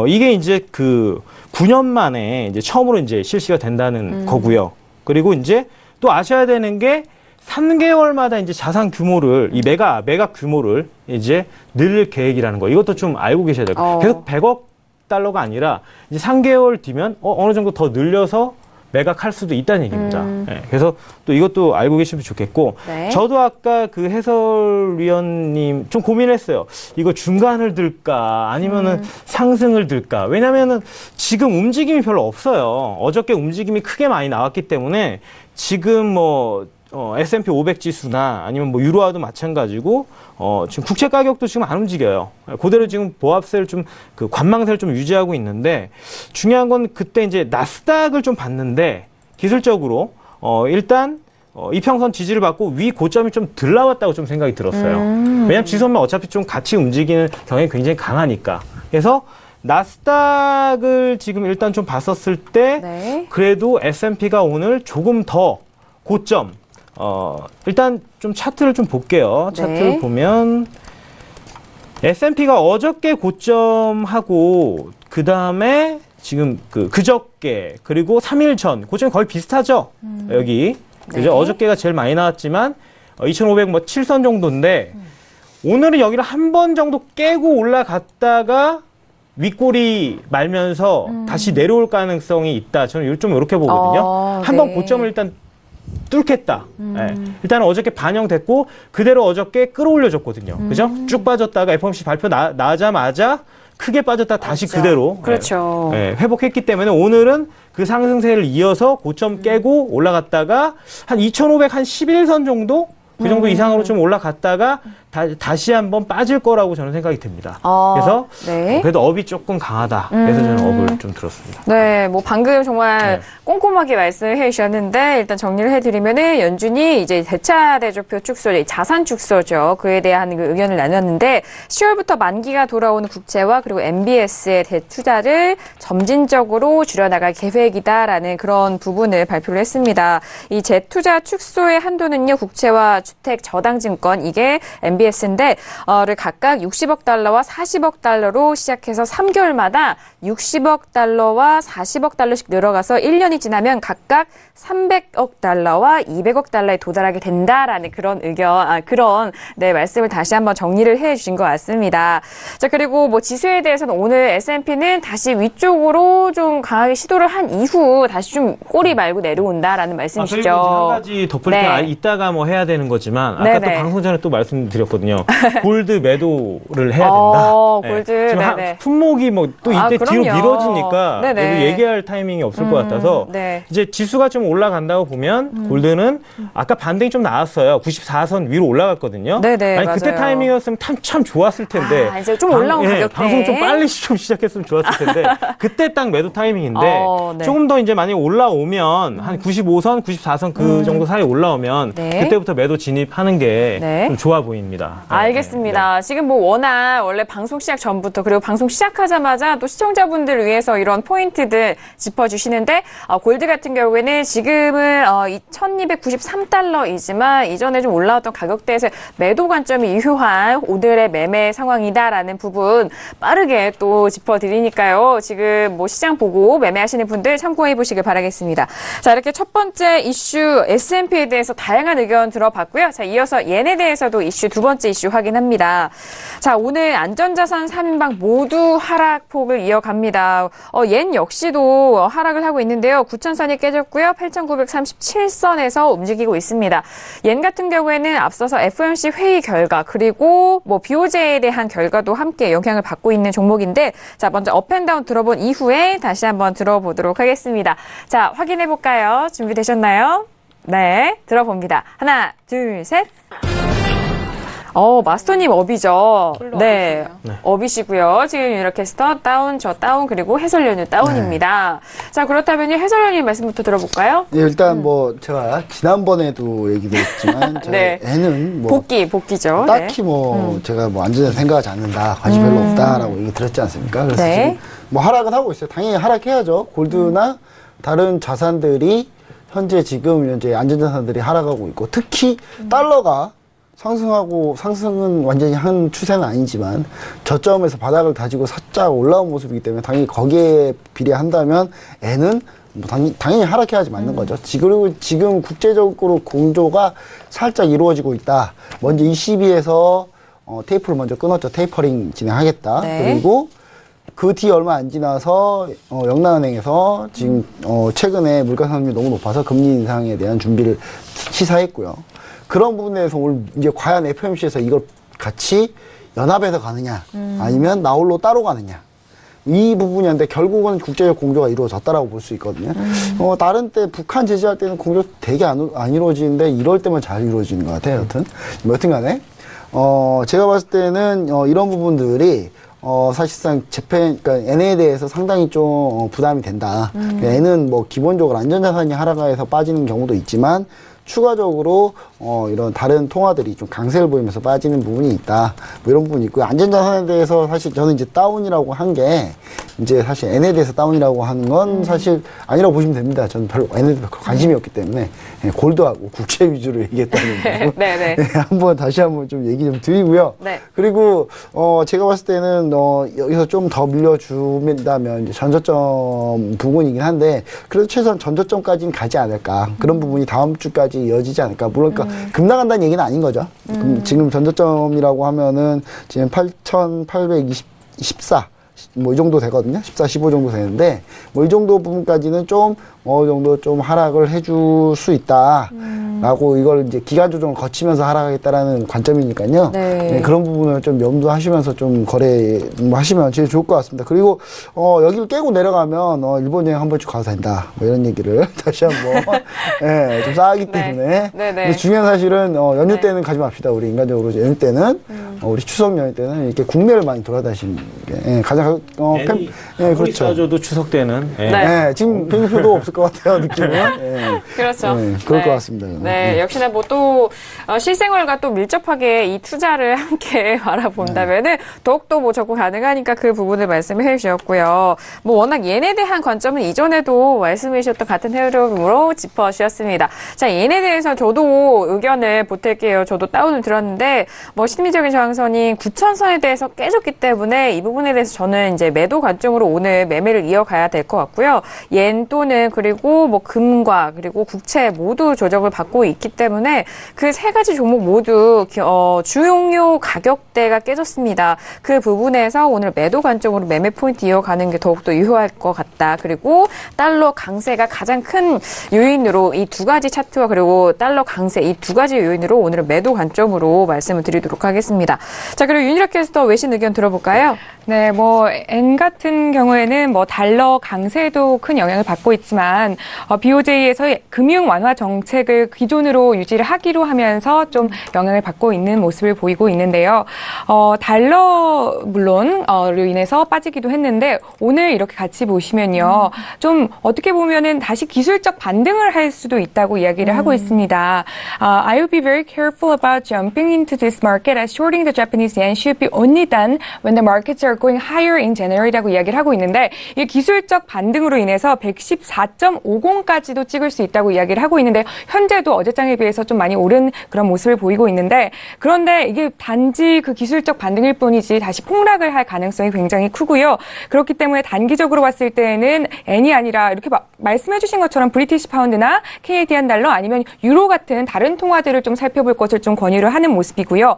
이게 이제 그 9년 만에 이제 처음으로 이제 실시가 된다는 거고요. 그리고 이제 또 아셔야 되는 게 3개월마다 이제 자산 규모를, 이 매각 규모를 이제 늘릴 계획이라는 거. 이것도 좀 알고 계셔야 돼요. 계속 100억 달러가 아니라 이제 3개월 뒤면 어느 정도 더 늘려서 매각할 수도 있다는 얘기입니다. 네, 그래서 또 이것도 알고 계시면 좋겠고, 네. 저도 아까 그 해설위원님 좀 고민했어요. 이거 중간을 들까 아니면은 상승을 들까? 왜냐면은 지금 움직임이 별로 없어요. 어저께 움직임이 크게 많이 나왔기 때문에 지금 뭐 S&P 500 지수나 아니면 뭐 유로화도 마찬가지고 지금 국채 가격도 지금 안 움직여요. 그대로 지금 보합세를 좀 그 관망세를 좀 유지하고 있는데, 중요한 건 그때 이제 나스닥을 좀 봤는데 기술적으로 일단 이평선 지지를 받고 위 고점이 좀 덜 나왔다고 좀 생각이 들었어요. 왜냐하면 지수는 어차피 좀 같이 움직이는 경향이 굉장히 강하니까. 그래서 나스닥을 지금 일단 좀 봤었을 때 네. 그래도 S&P가 오늘 조금 더 고점, 일단 좀 차트를 좀 볼게요. 차트를 네. 보면 S&P가 어저께 고점하고 그 다음에 지금 그저께 그리고 3일 전 고점이 거의 비슷하죠. 여기 그죠? 네. 어저께가 제일 많이 나왔지만 2,500 뭐 7선 정도인데 오늘은 여기를 한 번 정도 깨고 올라갔다가 윗골이 말면서 다시 내려올 가능성이 있다. 저는 좀 이렇게 보거든요. 한번 네. 고점을 일단 뚫겠다. 네. 일단은 어저께 반영됐고 그대로 어저께 끌어올려줬거든요. 그죠? 쭉 빠졌다가 FOMC 발표 나자마자 크게 빠졌다 다시 그대로 그렇죠. 회복했기 때문에 오늘은 그 상승세를 이어서 고점 깨고 올라갔다가 한 2,500 한 11선 정도 그 정도 이상으로 좀 올라갔다가 다시 한번 빠질 거라고 저는 생각이 듭니다. 그래서 네. 그래도 업이 조금 강하다. 그래서 저는 업을 좀 들었습니다. 네, 뭐 방금 정말 꼼꼼하게 말씀해 주셨는데 일단 정리를 해드리면은 연준이 이제 대차 대조표 축소, 자산 축소죠. 그에 대한 그 의견을 나눴는데 10월부터 만기가 돌아오는 국채와 그리고 MBS의 대투자를 점진적으로 줄여나갈 계획이다라는 그런 부분을 발표를 했습니다. 이 재투자 축소의 한도는요, 국채와 주택 저당증권 이게 MBS인데 를 각각 60억 달러와 40억 달러로 시작해서 3개월마다 60억 달러와 40억 달러씩 늘어가서 1년이 지나면 각각 300억 달러와 200억 달러에 도달하게 된다라는 그런 의견, 그런 말씀을 다시 한번 정리를 해주신 것 같습니다. 자, 그리고 뭐 지수에 대해서는 오늘 S&P는 다시 위쪽으로 좀 강하게 시도를 한 이후 다시 좀 꼬리 말고 내려온다라는 말씀이시죠. 그리고 한 가지 덮을 게 이따가 뭐 해야 되는 거지만 아까 또 방송 전에 또 말씀드렸거든요. 골드 매도를 해야 된다. 골드. 지금 품목이 뭐 또 이때 뒤로 미뤄지니까 얘기할 타이밍이 없을 것 같아서 이제 지수가 좀 올라간다고 보면 골드는 아까 반등이 좀 나왔어요. 94선 위로 올라갔거든요. 네네, 아니, 그때 타이밍이었으면 참 좋았을 텐데. 이제 좀 올라온 가격대. 방송 좀 빨리 좀 시작했으면 좋았을 텐데 그때 딱 매도 타이밍인데 조금 더 이제 만약에 올라오면 한 95선, 94선 그 정도 사이 올라오면 그때부터 매도 진입하는 게 좀 좋아 보입니다. 알겠습니다. 지금 뭐 워낙 원래 방송 시작 전부터 그리고 방송 시작하자마자 또 시청자분들을 위해서 이런 포인트들 짚어주시는데 골드 같은 경우에는 지금은 1,293달러이지만 이전에 좀 올라왔던 가격대에서 매도 관점이 유효한 오늘의 매매 상황이다라는 부분 빠르게 또 짚어드리니까요. 지금 뭐 시장 보고 매매하시는 분들 참고해 보시길 바라겠습니다. 자, 이렇게 첫 번째 이슈 S&P에 대해서 다양한 의견 들어봤고요. 자, 이어서 엔에 대해서도 이슈 두 번째 번째 이슈 확인합니다. 자, 오늘 안전자산 3인방 모두 하락폭을 이어갑니다. 옌 역시도 하락을 하고 있는데요. 9,000선이 깨졌고요. 8,937선에서 움직이고 있습니다. 옌 같은 경우에는 앞서서 FOMC 회의 결과 그리고 뭐 BOJ에 대한 결과도 함께 영향을 받고 있는 종목인데 자, 먼저 업앤다운 들어본 이후에 다시 한번 들어보도록 하겠습니다. 자, 확인해 볼까요? 준비되셨나요? 네, 들어봅니다. 하나, 둘, 셋. 마스터님 업이죠. 네, 업이시고요. 지금 이렇게 스터 다운, 저 다운, 그리고 해설연유 다운입니다. 자, 그렇다면 해설연유 말씀부터 들어볼까요? 네, 일단 뭐 제가 지난번에도 얘기도 했지만 네. 애는 뭐 복귀죠. 딱히 뭐 제가 뭐 안전에 생각하지 않는다, 관심 별로 없다라고 얘기 드렸지 않습니까? 그래서 네. 지금 뭐 하락은 하고 있어요. 당연히 하락해야죠. 골드나 다른 자산들이 현재 안전자산들이 하락하고 있고 특히 달러가 상승은 완전히 한 추세는 아니지만 저점에서 바닥을 다지고 살짝 올라온 모습이기 때문에 당연히 거기에 비례한다면 N은 뭐 당연히 하락해야지 맞는 거죠. 그리고 지금 국제적으로 공조가 살짝 이루어지고 있다. 먼저 ECB에서 테이프를 먼저 끊었죠. 테이퍼링 진행하겠다. 네. 그리고 그 뒤 얼마 안 지나서 영란은행에서 지금 최근에 물가 상승률이 너무 높아서 금리 인상에 대한 준비를 시사했고요. 그런 부분에서 오늘 이제 과연 FOMC에서 이걸 같이 연합해서 가느냐 아니면 나홀로 따로 가느냐 이 부분이었는데 결국은 국제적 공조가 이루어졌다라고 볼 수 있거든요. 다른 때 북한 제재할 때는 공조 되게 안 이루어지는데 이럴 때만 잘 이루어지는 것 같아요. 여튼간에 제가 봤을 때는 이런 부분들이 사실상 그러니까 N에 대해서 상당히 좀 부담이 된다. N은 뭐 기본적으로 안전자산이 하락해서 빠지는 경우도 있지만 추가적으로 이런 다른 통화들이 좀 강세를 보이면서 빠지는 부분이 있다. 뭐 이런 부분이 있고요. 안전자산에 대해서 사실 저는 이제 다운이라고 한 게 이제 사실 N에 대해서 다운이라고 하는 건 사실 아니라고 보시면 됩니다. 저는 별로 N에 대해서 관심이 없기 때문에 골드하고 국채 위주로 얘기했다는 부분. 네네. 다시 한번 좀 얘기 좀 드리고요. 네. 그리고 제가 봤을 때는 여기서 좀 더 밀려준다면 이제 전저점 부분이긴 한데 그래도 최소한 전저점까지는 가지 않을까. 그런 부분이 다음 주까지 이어지지 않을까. 물론 급 나간다는 얘기는 아닌 거죠. 지금 전저점이라고 하면은 지금 8,824 뭐 이 정도 되거든요. 14, 15 정도 되는데 뭐 이 정도 부분까지는 좀 어느 정도 좀 하락을 해줄 수 있다라고 이걸 이제 기간 조정을 거치면서 하락하겠다라는 관점이니까요. 네, 그런 부분을 좀 염두하시면서 좀 거래 하시면 제일 좋을 것 같습니다. 그리고 여기를 깨고 내려가면 일본 여행 한 번씩 가도 된다. 뭐 이런 얘기를 다시 한번 좀 쌓기 때문에. 근데 중요한 사실은 연휴 때는 가지 맙시다. 우리 인간적으로 연휴 때는 우리 추석 연휴 때는 이렇게 국내를 많이 돌아다니시는 게 가장 그렇죠. 따져도 추석 때는 지금 비행기표도 없을 것 같아요. 느낌은. 그렇죠. 그럴 것 같습니다. 네, 역시나 뭐 또 실생활과 또 밀접하게 이 투자를 함께 알아본다면은 더욱더 뭐 접근 가능하니까 그 부분을 말씀해 주셨고요. 뭐 워낙 옌에 대한 관점은 이전에도 말씀해 주셨던 같은 흐름으로 짚어주셨습니다. 자, 옌에 대해서 저도 의견을 보탤게요. 저도 다운을 들었는데 뭐 심리적인 저항선인 9,000선에 대해서 깨졌기 때문에 이 부분에 대해서 저는 이제 매도 관점으로 오늘 매매를 이어가야 될 것 같고요. 옌 또는 그리고 뭐 금과 그리고 국채 모두 조정을 받고 있기 때문에 그 세 가지 종목 모두 주용료 가격대가 깨졌습니다. 그 부분에서 오늘 매도 관점으로 매매 포인트 이어가는 게 더욱더 유효할 것 같다. 그리고 달러 강세가 가장 큰 요인으로 이 두 가지 차트와 그리고 달러 강세 이 두 가지 요인으로 오늘은 매도 관점으로 말씀을 드리도록 하겠습니다. 자, 그리고 윤희락 캐스터 외신 의견 들어볼까요? 네, 뭐 N 같은 경우에는 뭐 달러 강세도 큰 영향을 받고 있지만 BOJ에서의 금융 완화 정책을 기존으로 유지를 하기로 하면서 좀 영향을 받고 있는 모습을 보이고 있는데요. 달러 물론로 인해서 빠지기도 했는데 오늘 이렇게 같이 보시면요. 좀 어떻게 보면은 다시 기술적 반등을 할 수도 있다고 이야기를 하고 있습니다. I will be very careful about jumping into this market as shorting the Japanese yen should be only done when the markets are are going higher in January라고 이야기를 하고 있는데 이 기술적 반등으로 인해서 114.50까지도 찍을 수 있다고 이야기를 하고 있는데 현재도 어제장에 비해서 좀 많이 오른 그런 모습을 보이고 있는데 그런데 이게 단지 그 기술적 반등일 뿐이지 다시 폭락을 할 가능성이 굉장히 크고요. 그렇기 때문에 단기적으로 봤을 때는 엔이 아니라 이렇게 말씀해 주신 것처럼 브리티시 파운드나 캐네디안 달러 아니면 유로 같은 다른 통화들을 좀 살펴볼 것을 좀 권유를 하는 모습이고요.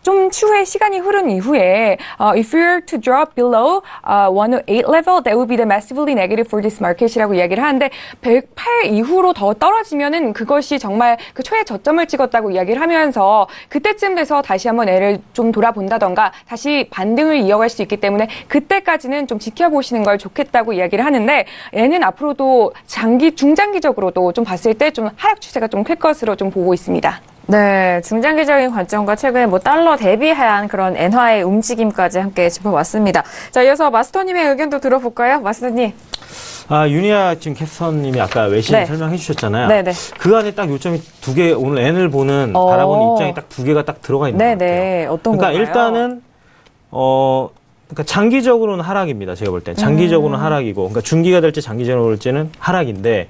좀 추후에 시간이 흐른 이후에 if we were to drop below 108 level, that would be the massively negative for this market이라고 이야기를 하는데 108 이후로 더 떨어지면은 그것이 정말 그 최애 저점을 찍었다고 이야기를 하면서 그때쯤 돼서 다시 한번 애를 좀 돌아본다던가 다시 반등을 이어갈 수 있기 때문에 그때까지는 좀 지켜보시는 걸 좋겠다고 이야기를 하는데 애는 앞으로도 중장기적으로도 좀 봤을 때 좀 하락 추세가 좀 클 것으로 좀 보고 있습니다. 네, 중장기적인 관점과 최근에 뭐 달러 대비한 그런 엔화의 움직임까지 함께 짚어봤습니다. 자, 이어서 마스터님의 의견도 들어볼까요? 마스터님. 윤희아 지금 캐스터님이 아까 외신 네. 설명해 주셨잖아요. 네네. 그 안에 딱 요점이 두 개, 오늘 N을 바라보는 입장이 딱 두 개가 딱 들어가 있는 것 같아요. 네네. 어떤 그러니까 건가요? 일단은, 그러니까 장기적으로는 하락입니다. 제가 볼 땐. 장기적으로는 하락이고, 그러니까 중기가 될지 장기적으로 될지는 하락인데,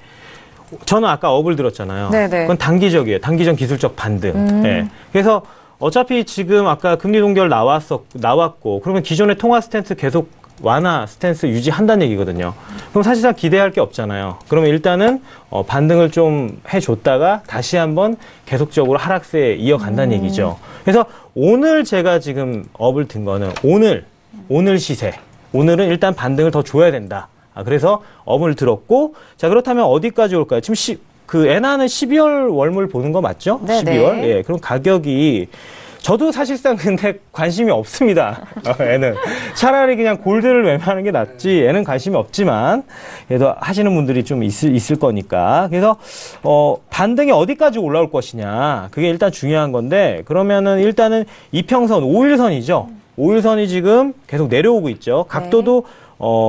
저는 아까 업을 들었잖아요. 네네. 그건 단기적이에요. 단기적 기술적 반등. 네. 그래서 어차피 지금 아까 금리 동결 나왔고, 그러면 기존의 통화 스탠스 계속 완화 스탠스 유지한다는 얘기거든요. 그럼 사실상 기대할 게 없잖아요. 그러면 일단은 반등을 좀 해줬다가 다시 한번 계속적으로 하락세에 이어간다는 얘기죠. 그래서 오늘 제가 지금 업을 든 거는 오늘 시세. 오늘은 일단 반등을 더 줘야 된다. 그래서 업을 들었고, 자, 그렇다면 어디까지 올까요? 지금 엔화는 12월 월물 보는 거 맞죠? 네네. 12월? 예, 그럼 가격이, 저도 사실상 근데 관심이 없습니다. 애는. 차라리 그냥 골드를 매매하는 게 낫지, 애는 관심이 없지만, 그래도 하시는 분들이 좀 있을 거니까. 그래서, 반등이 어디까지 올라올 것이냐. 그게 일단 중요한 건데, 그러면은 일단은 이평선, 5일선이죠. 5일선이 지금 계속 내려오고 있죠. 각도도,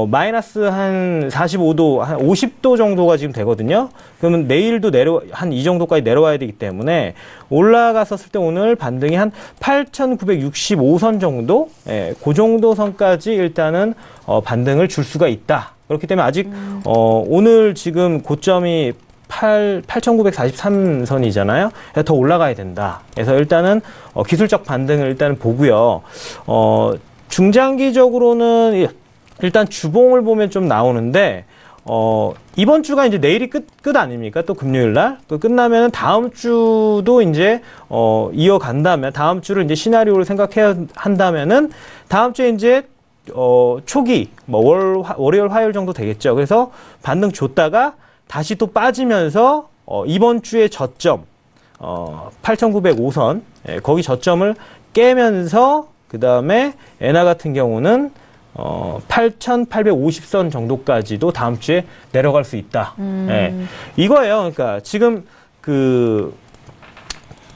마이너스 한 45도, 한 50도 정도가 지금 되거든요. 그러면 내일도 한 이 정도까지 내려와야 되기 때문에 올라갔었을 때 오늘 반등이 한 8,965선 정도? 예, 그 정도 선까지 일단은, 반등을 줄 수가 있다. 그렇기 때문에 아직, 오늘 지금 고점이 8,943선이잖아요. 더 올라가야 된다. 그래서 일단은, 기술적 반등을 일단은 보고요. 중장기적으로는 일단 주봉을 보면 좀 나오는데, 이번 주가 이제 내일이 끝 아닙니까? 또 금요일 날. 끝나면은 다음 주도 이제, 이어간다면, 다음 주를 이제 시나리오를 생각해야 한다면은, 다음 주에 이제, 초기, 월요일, 화요일 정도 되겠죠. 그래서 반등 줬다가 다시 또 빠지면서, 이번 주의 저점, 8,905선, 거기 저점을 깨면서, 그 다음에 엔화 같은 경우는 8,850선 정도까지도 다음 주에 내려갈 수 있다. 예. 이거예요. 그러니까 지금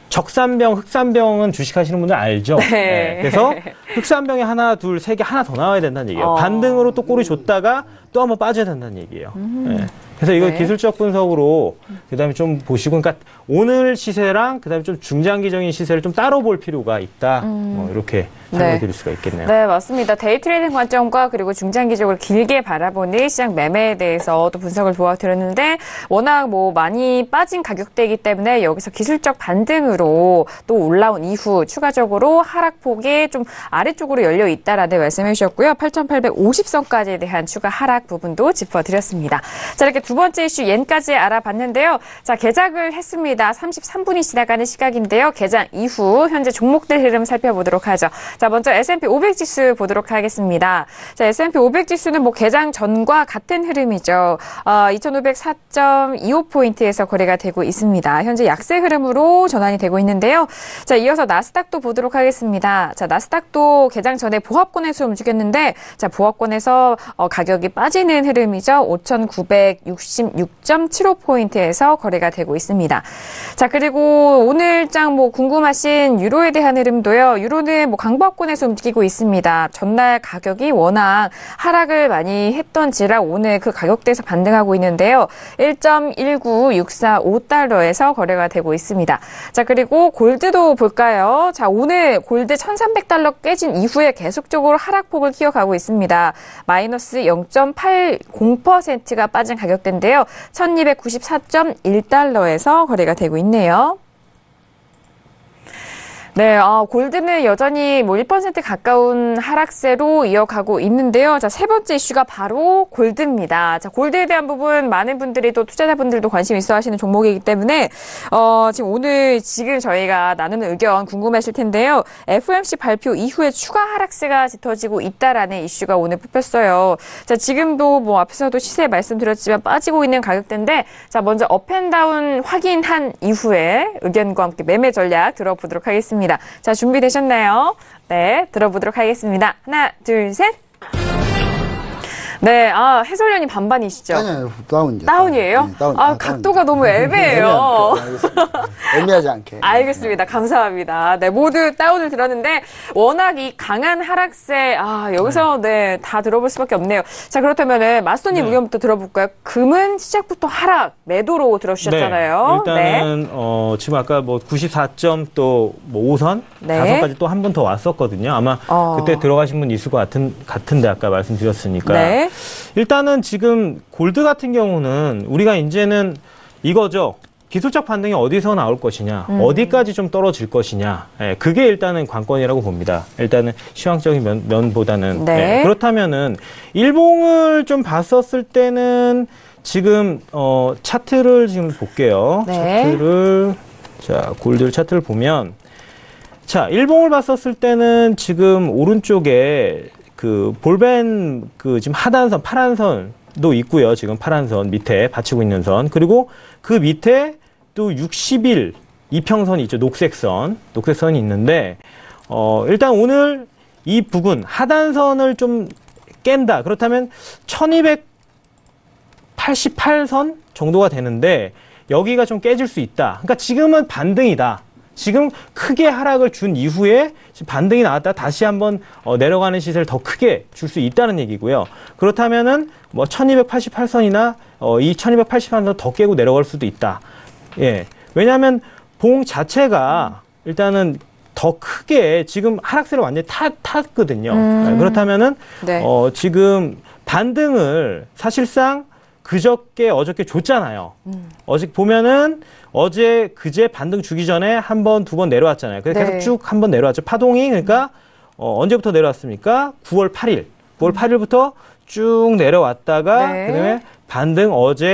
적산병, 흑산병은 주식하시는 분들 알죠? 네. 예. 그래서 흑산병이 하나, 둘, 세 개 하나 더 나와야 된다는 얘기예요. 반등으로 또 꼬리 줬다가 또 한번 빠져야 된다는 얘기예요. 예. 그래서 이거 네. 기술적 분석으로 그다음에 좀 보시고, 그러니까 오늘 시세랑 그다음에 좀 중장기적인 시세를 좀 따로 볼 필요가 있다. 이렇게 설명해 드릴 수가 있겠네요. 네, 맞습니다. 데이 트레이딩 관점과 그리고 중장기적으로 길게 바라보는 시장 매매에 대해서 또 분석을 도와드렸는데 워낙 뭐 많이 빠진 가격대이기 때문에 여기서 기술적 반등으로 또 올라온 이후 추가적으로 하락폭이 좀 아래쪽으로 열려 있다라는 말씀해 주셨고요. 8,850선까지에 대한 추가 하락 부분도 짚어드렸습니다. 자, 이렇게 두 번째 이슈 옌까지 알아봤는데요. 자, 개장을 했습니다. 33분이 지나가는 시각인데요. 개장 이후 현재 종목들 흐름 살펴보도록 하죠. 자, 먼저 S&P 500 지수 보도록 하겠습니다. 자, S&P 500 지수는 뭐 개장 전과 같은 흐름이죠. 2,504.25포인트에서 거래가 되고 있습니다. 현재 약세 흐름으로 전환이 되고 있는데요. 자, 이어서 나스닥도 보도록 하겠습니다. 자, 나스닥도 개장 전에 보합권에서 움직였는데, 자, 보합권에서 가격이 빠지 빠지는 흐름이죠. 5,966.75포인트에서 거래가 되고 있습니다. 자, 그리고 오늘장 궁금하신 유로에 대한 흐름도요. 유로는 강보합권에서 움직이고 있습니다. 전날 가격이 워낙 하락을 많이 했던지라 오늘 그 가격대에서 반등하고 있는데요. 1.19645달러에서 거래가 되고 있습니다. 자, 그리고 골드도 볼까요? 자, 오늘 골드 1,300달러 깨진 이후에 계속적으로 하락폭을 키워가고 있습니다. 마이너스 0.80%가 빠진 가격대인데요. 1,294.1달러에서 거래가 되고 있네요. 네, 골드는 여전히 1% 가까운 하락세로 이어가고 있는데요. 자, 세 번째 이슈가 바로 골드입니다. 자, 골드에 대한 부분 많은 분들이 또 투자자분들도 관심 있어 하시는 종목이기 때문에, 지금 저희가 나누는 의견 궁금하실 텐데요. FOMC 발표 이후에 추가 하락세가 짙어지고 있다라는 이슈가 오늘 뽑혔어요. 자, 지금도 앞에서도 시세 말씀드렸지만 빠지고 있는 가격대인데, 자, 먼저 업앤다운 확인한 이후에 의견과 함께 매매 전략 들어보도록 하겠습니다. 자, 준비되셨나요? 네, 들어보도록 하겠습니다. 하나, 둘, 셋. 네, 해설위원이 반반이시죠? 아니요, 다운이죠. 다운이에요? 네, 다운. 각도가 너무 애매해요. 애매하지 않게. 알겠습니다. 감사합니다. 네, 모두 다운을 들었는데, 워낙 이 강한 하락세, 여기서 다 들어볼 수밖에 없네요. 자, 그렇다면은, 마스터님 의견부터 들어볼까요? 금은 시작부터 하락, 매도로 들어주셨잖아요. 네, 일단은, 지금 아까 94점 또 5선? 네. 5선까지 또 한 번 더 왔었거든요. 아마 그때 들어가신 분 있을 것 같은데, 아까 말씀드렸으니까. 네. 일단은 지금 골드 같은 경우는 우리가 이제는 이거죠. 기술적 반등이 어디서 나올 것이냐, 어디까지 좀 떨어질 것이냐, 그게 일단은 관건이라고 봅니다. 일단은 시황적인 면보다는. 네. 그렇다면은 일봉을 좀 봤었을 때는 지금 차트를 지금 볼게요. 네. 골드 차트를 보면, 자, 일봉을 봤었을 때는 지금 오른쪽에 볼벤 지금 하단선, 파란선도 있고요. 지금 파란선 밑에 받치고 있는 선. 그리고 그 밑에 또 60일 이평선이 있죠. 녹색선이 있는데, 일단 오늘 이 부분, 하단선을 좀 깬다. 그렇다면 1288선 정도가 되는데, 여기가 좀 깨질 수 있다. 그러니까 지금은 반등이다. 지금 크게 하락을 준 이후에 반등이 나왔다 다시 한번 내려가는 시세를 더 크게 줄 수 있다는 얘기고요. 그렇다면은 1288선이나 이 1288선 더 깨고 내려갈 수도 있다. 예. 왜냐하면 봉 자체가 일단은 더 크게 지금 하락세를 완전히 탔거든요. 그렇다면은 네. 지금 반등을 사실상 어저께 줬잖아요. 어제 보면은 그제 반등 주기 전에 한 번, 두 번 내려왔잖아요. 그래서 네. 계속 쭉 한 번 내려왔죠. 파동이, 그러니까, 언제부터 내려왔습니까? 9월 8일. 9월 8일부터 쭉 내려왔다가, 네. 그 다음에 반등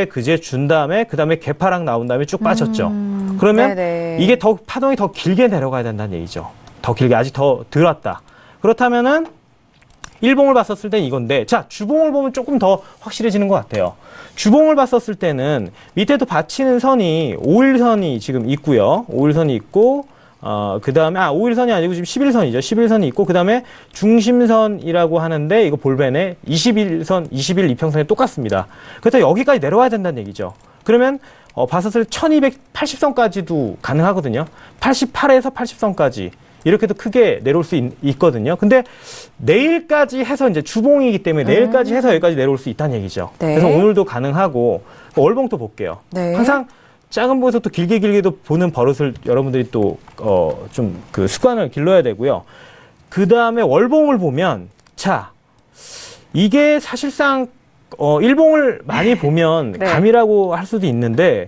그제 준 다음에, 그 다음에 개파락 나온 다음에 쭉 빠졌죠. 그러면 네네. 이게 파동이 더 길게 내려가야 된다는 얘기죠. 더 길게, 아직 더 덜 왔다. 그렇다면은, 일봉을 봤었을 땐 이건데, 자, 주봉을 보면 조금 더 확실해지는 것 같아요. 주봉을 봤었을 때는 밑에도 받치는 선이 5일선이 지금 있고요. 5일선이 있고, 그 다음에, 5일선이 아니고 지금 11선이죠. 11선이 있고, 그 다음에 중심선이라고 하는데, 이거 볼벤에 20일 이평선이 똑같습니다. 그래서 여기까지 내려와야 된다는 얘기죠. 그러면, 봤었을 때 1280선까지도 가능하거든요. 88에서 80선까지. 이렇게도 크게 내려올 수 있거든요. 근데 내일까지 해서 이제 주봉이기 때문에 내일까지 해서 여기까지 내려올 수 있다는 얘기죠. 네. 그래서 오늘도 가능하고, 월봉도 볼게요. 네. 항상 작은 봉에서 또 길게도 보는 버릇을 여러분들이 또, 좀 습관을 길러야 되고요. 그 다음에 월봉을 보면, 자, 이게 사실상, 일봉을 많이 보면 네. 감이라고 할 수도 있는데,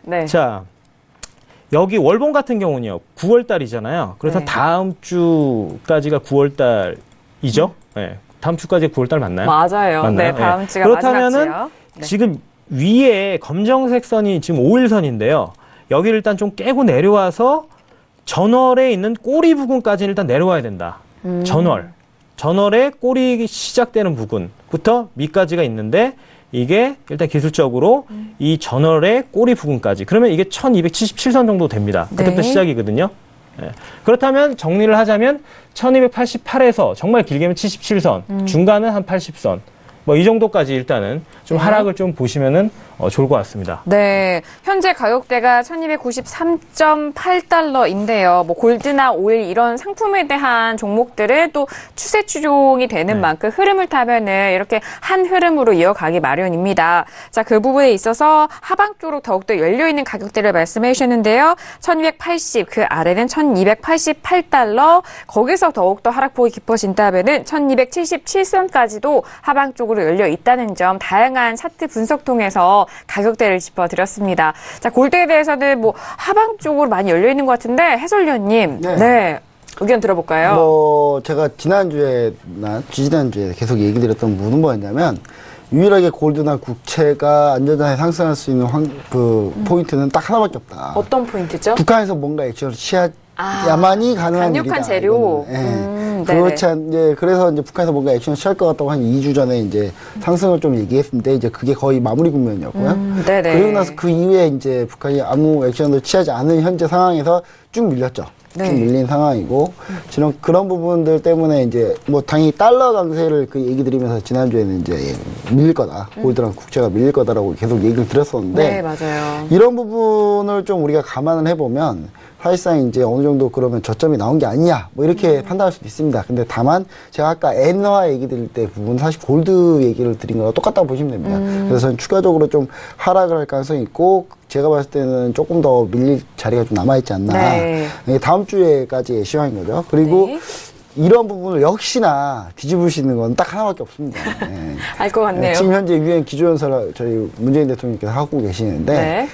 네. 자, 여기 월봉 같은 경우는요, 9월달이잖아요. 그래서 네. 다음 주까지가 9월달이죠. 네. 다음 주까지 9월달 맞나요? 맞아요. 네, 다음 주가 그렇다면은 마지막 주요. 네. 지금 위에 검정색 선이 지금 5일선인데요. 여기를 일단 좀 깨고 내려와서 전월에 있는 꼬리 부근까지는 일단 내려와야 된다. 전월에 꼬리 시작되는 부분부터 밑까지가 있는데 이게 일단 기술적으로 이 전월의 꼬리 부분까지. 그러면 이게 1277선 정도 됩니다. 그때부터 네. 시작이거든요. 예. 그렇다면 정리를 하자면 1288에서 정말 길게면 77선, 중간은 한 80선. 뭐 이 정도까지 일단은 좀 하락을 좀 보시면은 좋을 것 같습니다. 네, 현재 가격대가 1293.8달러인데요. 뭐 골드나 오일 이런 상품에 대한 종목들은 또 추세 추종이 되는 만큼 흐름을 타면은 이렇게 한 흐름으로 이어가기 마련입니다. 자, 그 부분에 있어서 하방 쪽으로 더욱더 열려 있는 가격대를 말씀해 주셨는데요. 1280, 그 아래는 1288달러. 거기서 더욱더 하락폭이 깊어진다면은 1277선까지도 하방 쪽으로 열려 있다는 점 다양한 차트 분석 통해서 가격대를 짚어드렸습니다. 자, 골드에 대해서는 뭐 하방 쪽으로 많이 열려 있는 것 같은데 해설위원님, 네, 의견 들어볼까요? 뭐 제가 지난주에나 지지난주에 계속 얘기 드렸던 부분은 뭐였냐면 유일하게 골드나 국채가 안전자산에 상승할 수 있는 포인트는 딱 하나밖에 없다. 어떤 포인트죠? 북한에서 뭔가 액션을 취해야만이 가능한 일이다. 강력한 재료. 그렇지 그래서 이제 북한에서 뭔가 액션을 취할 것 같다고 한 2주 전에 이제 상승을 좀 얘기했는데 이제 그게 거의 마무리 국면이었고요. 그리고 나서 그 이후에 이제 북한이 아무 액션을 취하지 않은 현재 상황에서 쭉 밀렸죠. 쭉 밀린 상황이고 그런 부분들 때문에 이제 뭐 당연히 달러 강세를 그 얘기 드리면서 지난주에는 이제 밀릴 거다. 골드랑 국채가 밀릴 거다라고 계속 얘기를 드렸었는데 네, 맞아요. 이런 부분을 좀 우리가 감안을 해보면 사실상 이제 어느 정도 그러면 저점이 나온 게 아니냐 뭐 이렇게 판단할 수도 있습니다. 근데 다만 제가 아까 엔화 얘기 드릴 때 부분 사실 골드 얘기를 드린 거랑 똑같다고 보시면 됩니다. 그래서 저는 추가적으로 좀 하락을 할 가능성이 있고 제가 봤을 때는 조금 더 밀릴 자리가 좀 남아있지 않나. 다음 주에까지의 시황인 거죠. 그리고 이런 부분을 역시나 뒤집을 수 있는 건 딱 하나밖에 없습니다. 알 것 같네요. 지금 현재 유엔 기조연설을 저희 문재인 대통령께서 하고 계시는데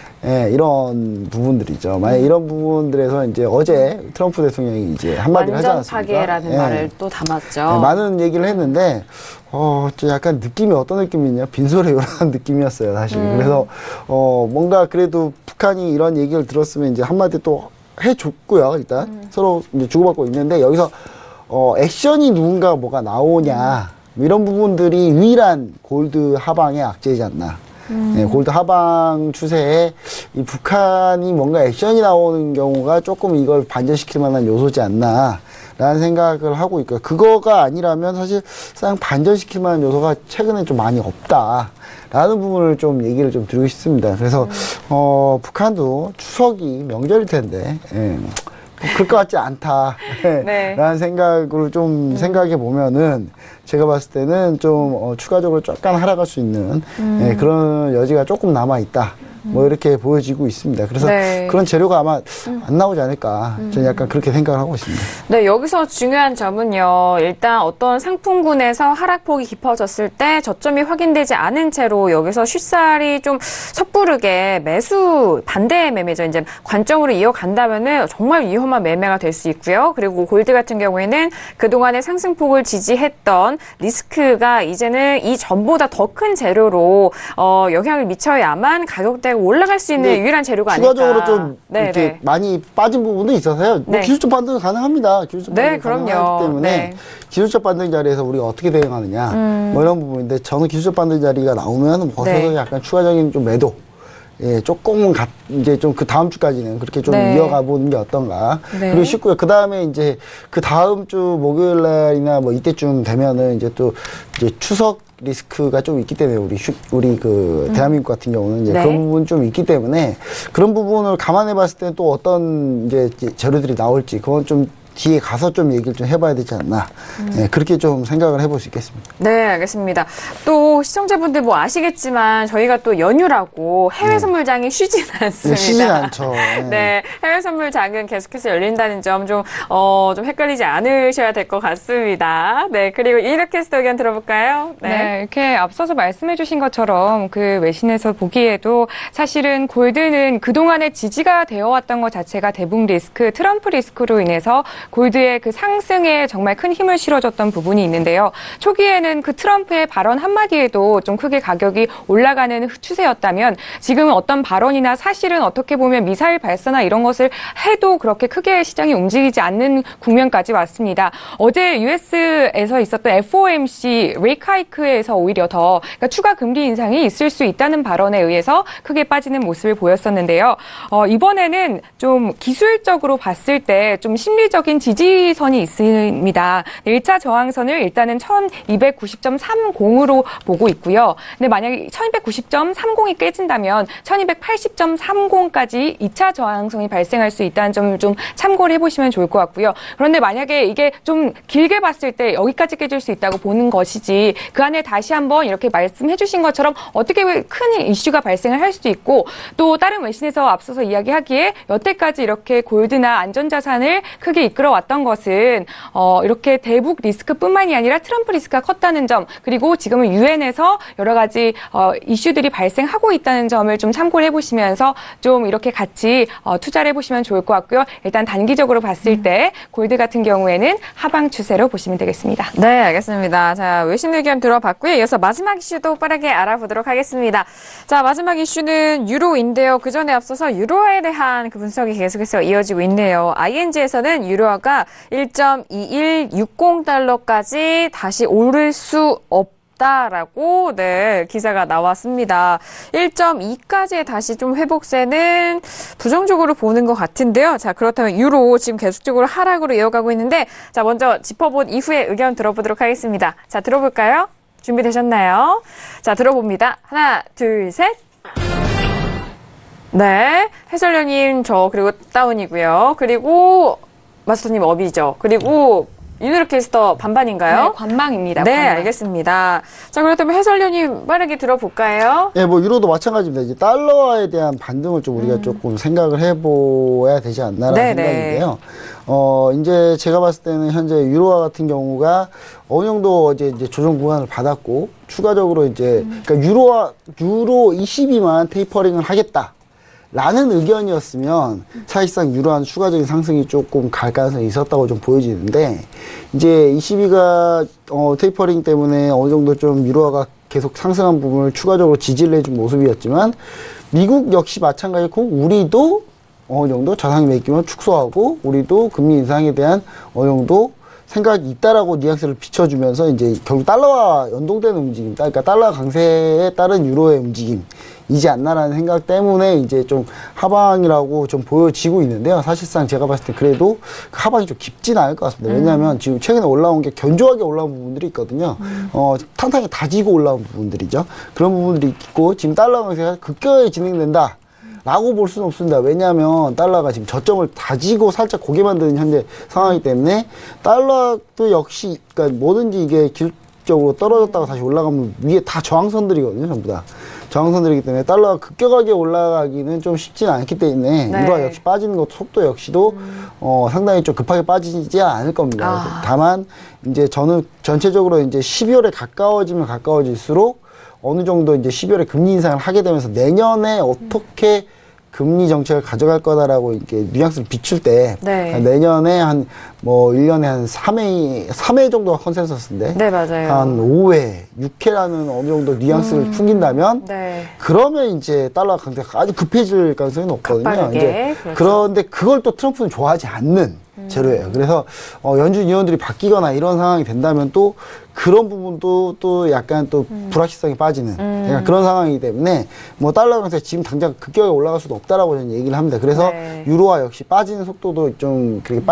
이런 부분들이죠. 만약 이런 부분들에서 이제 어제 트럼프 대통령이 이제 한마디를 하지 않았습니까? 완전 파괴라는 말을 또 담았죠. 많은 얘기를 했는데 저 약간 느낌이 어떤 느낌이냐 빈소리요라는 느낌이었어요, 사실. 그래서 뭔가 그래도 북한이 이런 얘기를 들었으면 이제 한마디 또 해줬고요. 일단 서로 이제 주고받고 있는데 여기서 액션이 누군가 뭐가 나오냐 이런 부분들이 유일한 골드 하방의 악재이지 않나. 골드 하방 추세에 이 북한이 뭔가 액션이 나오는 경우가 조금 이걸 반전시킬 만한 요소지 않나 라는 생각을 하고 있고요. 그거가 아니라면 사실상 반전시킬 만한 요소가 최근에 좀 많이 없다 라는 부분을 좀 얘기를 좀 드리고 싶습니다. 그래서 북한도 추석이 명절일 텐데 그럴 것 같지 않다. 라는 생각으로 좀 생각해 보면은 제가 봤을 때는 좀 추가적으로 약간 하락할 수 있는 그런 여지가 조금 남아있다. 뭐 이렇게 보여지고 있습니다. 그래서 그런 재료가 아마 안 나오지 않을까. 저는 약간 그렇게 생각을 하고 있습니다. 네, 여기서 중요한 점은요. 일단 어떤 상품군에서 하락폭이 깊어졌을 때 저점이 확인되지 않은 채로 여기서 쉽사리 좀 섣부르게 매수 반대 매매죠. 이제 관점으로 이어간다면은 정말 위험한 매매가 될 수 있고요. 그리고 골드 같은 경우에는 그동안의 상승폭을 지지했던 리스크가 이제는 이 전보다 더 큰 재료로 영향을 미쳐야만 가격대가 올라갈 수 있는 유일한 재료가 아닐까. 추가적으로 좀 이렇게 많이 빠진 부분도 있어서요. 뭐 기술적 반등은 가능합니다. 기술적 반등이 가능하기 때문에 기술적 반등 자리에서 우리가 어떻게 대응하느냐 뭐 이런 부분인데 저는 기술적 반등 자리가 나오면 거기서 약간 추가적인 좀 매도 조금은 이제 좀 그 다음 주까지는 그렇게 좀 이어가 보는 게 어떤가. 그리고 싶고요. 그 다음에 이제 그 다음 주 목요일 날이나 뭐 이때쯤 되면은 이제 또 이제 추석 리스크가 좀 있기 때문에 우리 그 대한민국 같은 경우는 이제 그런 부분 좀 있기 때문에 그런 부분을 감안해 봤을 때 또 어떤 이제 재료들이 나올지 그건 좀 뒤에 가서 좀 얘기를 좀 해봐야 되지 않나. 그렇게 좀 생각을 해볼 수 있겠습니다. 네, 알겠습니다. 또 시청자분들 뭐 아시겠지만 저희가 또 연휴라고 해외 선물장이 쉬진 않습니다. 쉬진 않죠. 네, 해외 선물장은 계속해서 열린다는 점 좀 헷갈리지 않으셔야 될 것 같습니다. 네, 그리고 이렇게스터 의견 들어볼까요? 네, 이렇게 앞서서 말씀해주신 것처럼 그 외신에서 보기에도 사실은 골드는 그동안의 지지가 되어왔던 것 자체가 대북 리스크, 트럼프 리스크로 인해서 골드의 그 상승에 정말 큰 힘을 실어줬던 부분이 있는데요. 초기에는 그 트럼프의 발언 한마디에도 좀 크게 가격이 올라가는 추세였다면 지금은 어떤 발언이나 사실은 어떻게 보면 미사일 발사나 이런 것을 해도 그렇게 크게 시장이 움직이지 않는 국면까지 왔습니다. 어제 US에서 있었던 FOMC 레이크 하이크에서 오히려 더 그러니까 추가 금리 인상이 있을 수 있다는 발언에 의해서 크게 빠지는 모습을 보였었는데요. 이번에는 좀 기술적으로 봤을 때 좀 심리적인 기본적인 지지선이 있습니다. 1차 저항선을 일단은 1290.30으로 보고 있고요. 근데 만약에 1290.30이 깨진다면 1280.30까지 2차 저항선이 발생할 수 있다는 점을 좀 참고를 해보시면 좋을 것 같고요. 그런데 만약에 이게 좀 길게 봤을 때 여기까지 깨질 수 있다고 보는 것이지 그 안에 다시 한번 이렇게 말씀해 주신 것처럼 어떻게 큰 이슈가 발생을 할 수도 있고 또 다른 외신에서 앞서서 이야기하기에 여태까지 이렇게 골드나 안전자산을 크게 이끌어왔던 것은 이렇게 대북 리스크뿐만이 아니라 트럼프 리스크가 컸다는 점 그리고 지금은 유엔에서 여러 가지 이슈들이 발생하고 있다는 점을 좀 참고를 해보시면서 좀 이렇게 같이 투자를 해보시면 좋을 것 같고요. 일단 단기적으로 봤을 때 골드 같은 경우에는 하방 추세로 보시면 되겠습니다. 네, 알겠습니다. 자, 외신 의견 들어봤고요. 이어서 마지막 이슈도 빠르게 알아보도록 하겠습니다. 자, 마지막 이슈는 유로인데요. 그 전에 앞서서 유로화에 대한 그 분석이 계속해서 이어지고 있네요. ING에서는 유로화가 1.2160달러까지 다시 오를 수 없다라고 기사가 나왔습니다. 1.2까지의 다시 좀 회복세는 부정적으로 보는 것 같은데요. 자, 그렇다면 유로 지금 계속적으로 하락으로 이어가고 있는데 자, 먼저 짚어본 이후에 의견 들어보도록 하겠습니다. 자, 들어볼까요? 준비되셨나요? 자, 들어봅니다. 하나, 둘, 셋. 네. 해설위원님 그리고 다운이고요. 그리고 마스터님 업이죠. 그리고 윤으로 캐스터 반반인가요? 네, 관망입니다. 네, 관망. 알겠습니다. 자, 그렇다면 해설위원님 빠르게 들어볼까요? 예, 뭐 유로도 마찬가지입니다. 이제 달러화에 대한 반등을 좀 우리가 조금 생각을 해봐야 되지 않나라는 생각인데요. 이제 제가 봤을 때는 현재 유로화 같은 경우가 어느 정도 이제 조정 구간을 받았고 추가적으로 이제 그러니까 유로 22만 테이퍼링을 하겠다. 라는 의견이었으면 사실상 유로화는 추가적인 상승이 조금 갈 가능성이 있었다고 좀 보여지는데 이제 22가 테이퍼링 때문에 어느 정도 좀 유로화가 계속 상승한 부분을 추가적으로 지지를 해준 모습이었지만 미국 역시 마찬가지고 우리도 어느 정도 자산의 매김을 축소하고 우리도 금리 인상에 대한 어느 정도 생각이 있다라고 뉘앙스를 비춰주면서 이제 결국 달러와 연동되는 움직임, 그러니까 달러 강세에 따른 유로의 움직임이지 않나라는 생각 때문에 이제 좀 하방이라고 좀 보여지고 있는데요. 사실상 제가 봤을 때 그래도 그 하방이 좀 깊지는 않을 것 같습니다. 왜냐하면 지금 최근에 올라온 게 견조하게 올라온 부분들이 있거든요. 탄탄하게 다지고 올라온 부분들이죠. 그런 부분들이 있고 지금 달러 강세가 급격하게 진행된다. 라고 볼 수는 없습니다. 왜냐하면 달러가 지금 저점을 다지고 살짝 고개 만드는 현재 상황이기 때문에 달러도 역시 그러니까 뭐든지 이게 기술적으로 떨어졌다가 다시 올라가면 위에 다 저항선들이거든요. 전부 다. 저항선들이기 때문에 달러가 급격하게 올라가기는 좀 쉽지는 않기 때문에 유로화 역시 빠지는 것 속도 역시도 상당히 좀 급하게 빠지지 않을 겁니다. 다만 이제 저는 전체적으로 이제 12월에 가까워지면 가까워질수록 어느 정도 이제 12월에 금리 인상을 하게 되면서 내년에 어떻게 금리 정책을 가져갈 거다라고 이렇게 뉘앙스를 비출 때 내년에 한 뭐 1년에 한 3회 정도가 컨센서스인데 네, 맞아요. 한 5회, 6회라는 어느 정도 뉘앙스를 풍긴다면 그러면 이제 달러 강세가 아주 급해질 가능성이 높거든요. 이제 그렇죠. 그런데 그걸 또 트럼프는 좋아하지 않는 재료예요. 그래서 연준 위원들이 바뀌거나 이런 상황이 된다면 또 그런 부분도 또 약간 또 불확실성이 빠지는 약간 그런 상황이기 때문에 뭐 달러 강세 지금 당장 급격하게 올라갈 수도 없다라고 저는 얘기를 합니다. 그래서 유로화 역시 빠지는 속도도 좀 그렇게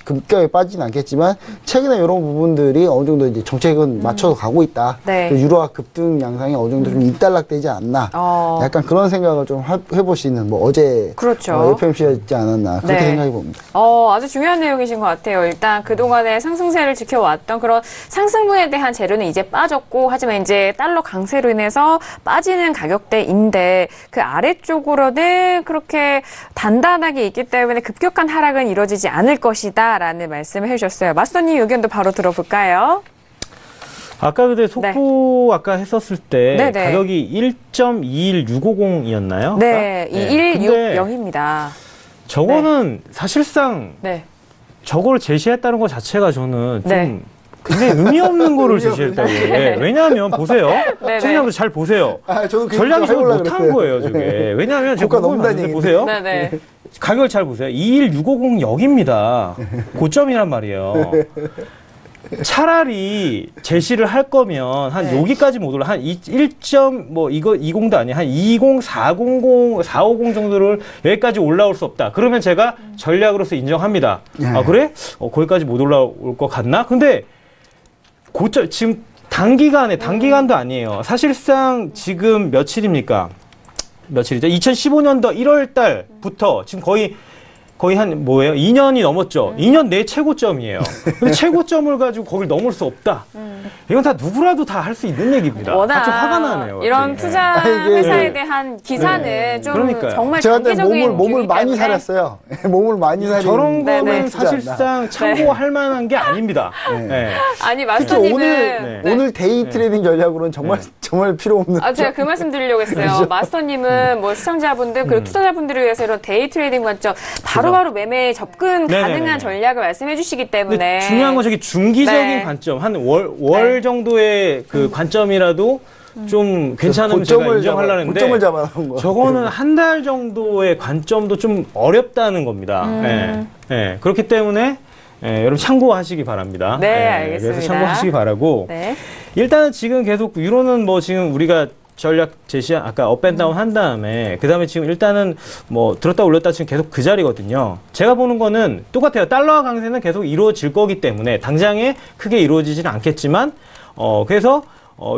급격하게 빠지진 않겠지만 최근에 이런 부분들이 어느 정도 이제 정책은 맞춰서 가고 있다. 유로화 급등 양상이 어느 정도 좀 일단락되지 않나. 약간 그런 생각을 좀 해볼 수 있는 뭐 어제 FOMC가 있지 않았나 그렇게 생각해 봅니다. 아주 중요한 내용이신 것 같아요. 일단 그동안의 상승세를 지켜왔던 그런 상승분에 대한 재료는 이제 빠졌고 하지만 이제 달러 강세로 인해서 빠지는 가격대인데 그 아래쪽으로는 그렇게 단단하게 있기 때문에 급격한 하락은 이루어지지 않을 것이다 라는 말씀을 해주셨어요. 마스터님 의견도 바로 들어볼까요? 아까 그때 속보 아까 했었을 때 가격이 1.21650이었나요? 네, 2160입니다. 저거는 사실상 저거를 제시했다는 것 자체가 저는 좀 굉장히 의미 없는 거를 제시했다고. 왜냐하면 보세요. 시청자분들 잘 보세요. 전략적으로 못한 거예요, 저게. 왜냐하면 제가 보고 보세요. 가격을 잘 보세요. 21650 여기입니다. 고점이란 말이에요. 차라리 제시를 할 거면 한 네. 여기까지 못 올라 한 20도 아니야 한 20, 400, 450 정도를 여기까지 올라올 수 없다. 그러면 제가 전략으로서 인정합니다. 아 그래? 거기까지 못 올라올 것 같나? 근데 고점 지금 단기간도 아니에요. 사실상 지금 며칠입니까? 며칠이죠? 2015년도 1월 달부터 지금 거의 한 뭐예요? 2년이 넘었죠. 2년 내 최고점이에요. 근데 최고점을 가지고 거길 넘을 수 없다. 이건 다 누구라도 다 할 수 있는 얘기입니다. 워낙 좀 화가 나네요. 이런 갑자기. 투자 이게- 회사에 대한 기사는 네. 좀 그러니까요. 정말 제가 그때 단기적인 몸을 주기 많이 때문에 살았어요. 몸을 많이 살린 저런 네, 거는 네. 사실상 참고할 만한 게 아닙니다. 네. 아니 특히 마스터님은 오늘 데이 트레이딩 전략으로는 정말 필요 없는. 제가 그 말씀 드리려고 했어요. 마스터님은 뭐 시청자분들 그리고 투자자분들을 위해서 이런 데이 트레이딩 관점 바로바로 매매에 접근 네네네. 가능한 전략을 말씀해 주시기 때문에 근데 중요한 건 저기 중기적인 네. 관점, 한 월 정도의 그 관점이라도 좀 괜찮으면 제가 인정하려는데 고점을 잡아놓은 거. 저거는 한 달 정도의 관점도 좀 어렵다는 겁니다. 그렇기 때문에 여러분 참고하시기 바랍니다. 네, 알겠습니다. 그래서 참고하시기 바라고 네. 일단은 지금 계속 유로는 뭐 지금 우리가 전략 제시한 아까 업앤다운 한 다음에 그다음에 지금 일단은 뭐 들었다 올렸다 지금 계속 그 자리거든요. 제가 보는 거는 똑같아요. 달러화 강세는 계속 이루어질 거기 때문에 당장에 크게 이루어지지는 않겠지만 그래서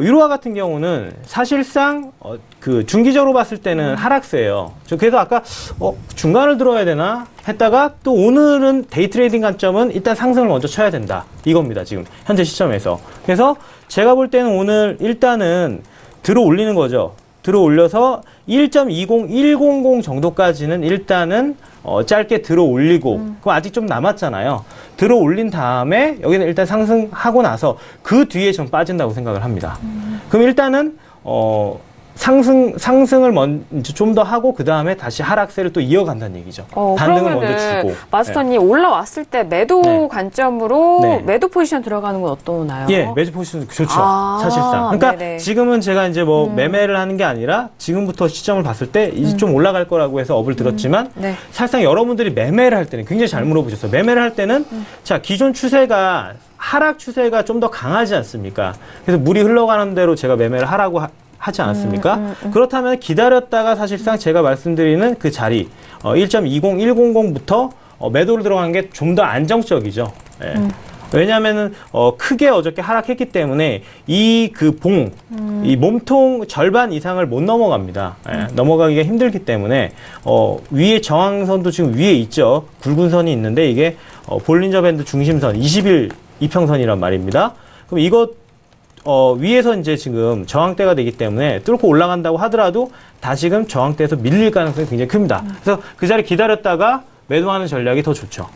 유로화 같은 경우는 사실상 그 중기적으로 봤을 때는 하락세예요. 저 그래서 아까 중간을 들어야 되나 했다가 또 오늘은 데이 트레이딩 관점은 일단 상승을 먼저 쳐야 된다. 이겁니다. 지금 현재 시점에서. 그래서 제가 볼 때는 오늘 일단은 들어 올리는 거죠. 들어 올려서 1.20100 정도까지는 일단은 짧게 들어 올리고 그거 아직 좀 남았잖아요. 들어 올린 다음에 여기는 일단 상승하고 나서 그 뒤에 좀 빠진다고 생각을 합니다. 그럼 일단은 상승을 먼저 좀 더 하고 그 다음에 다시 하락세를 또 이어간다는 얘기죠. 반등을 먼저 주고. 마스터님 올라왔을 때 매도 네. 관점으로 네. 매도 포지션 들어가는 건 어떠나요? 예, 매주 포지션 좋죠. 사실상. 그러니까 네네. 지금은 제가 이제 뭐 매매를 하는 게 아니라 지금부터 시점을 봤을 때 이제 좀 올라갈 거라고 해서 업을 들었지만 네. 사실상 여러분들이 매매를 할 때는 굉장히 잘 물어보셨어요. 매매를 할 때는 자, 기존 추세가 하락 추세가 좀 더 강하지 않습니까? 그래서 물이 흘러가는 대로 제가 매매를 하라고 하지 않았습니까? 그렇다면 기다렸다가 사실상 제가 말씀드리는 그 자리 1.20100부터 매도를 들어가는 게 좀 더 안정적이죠. 예. 왜냐하면은 크게 어저께 하락했기 때문에 이 몸통 절반 이상을 못 넘어갑니다. 예, 넘어가기가 힘들기 때문에 위에 저항선도 지금 위에 있죠. 굵은 선이 있는데 이게 볼린저 밴드 중심선 20일 이평선이란 말입니다. 그럼 이것 위에서 이제 지금 저항대가 되기 때문에 뚫고 올라간다고 하더라도 다시금 저항대에서 밀릴 가능성이 굉장히 큽니다. 그래서 그 자리 기다렸다가 매도하는 전략이 더 좋죠.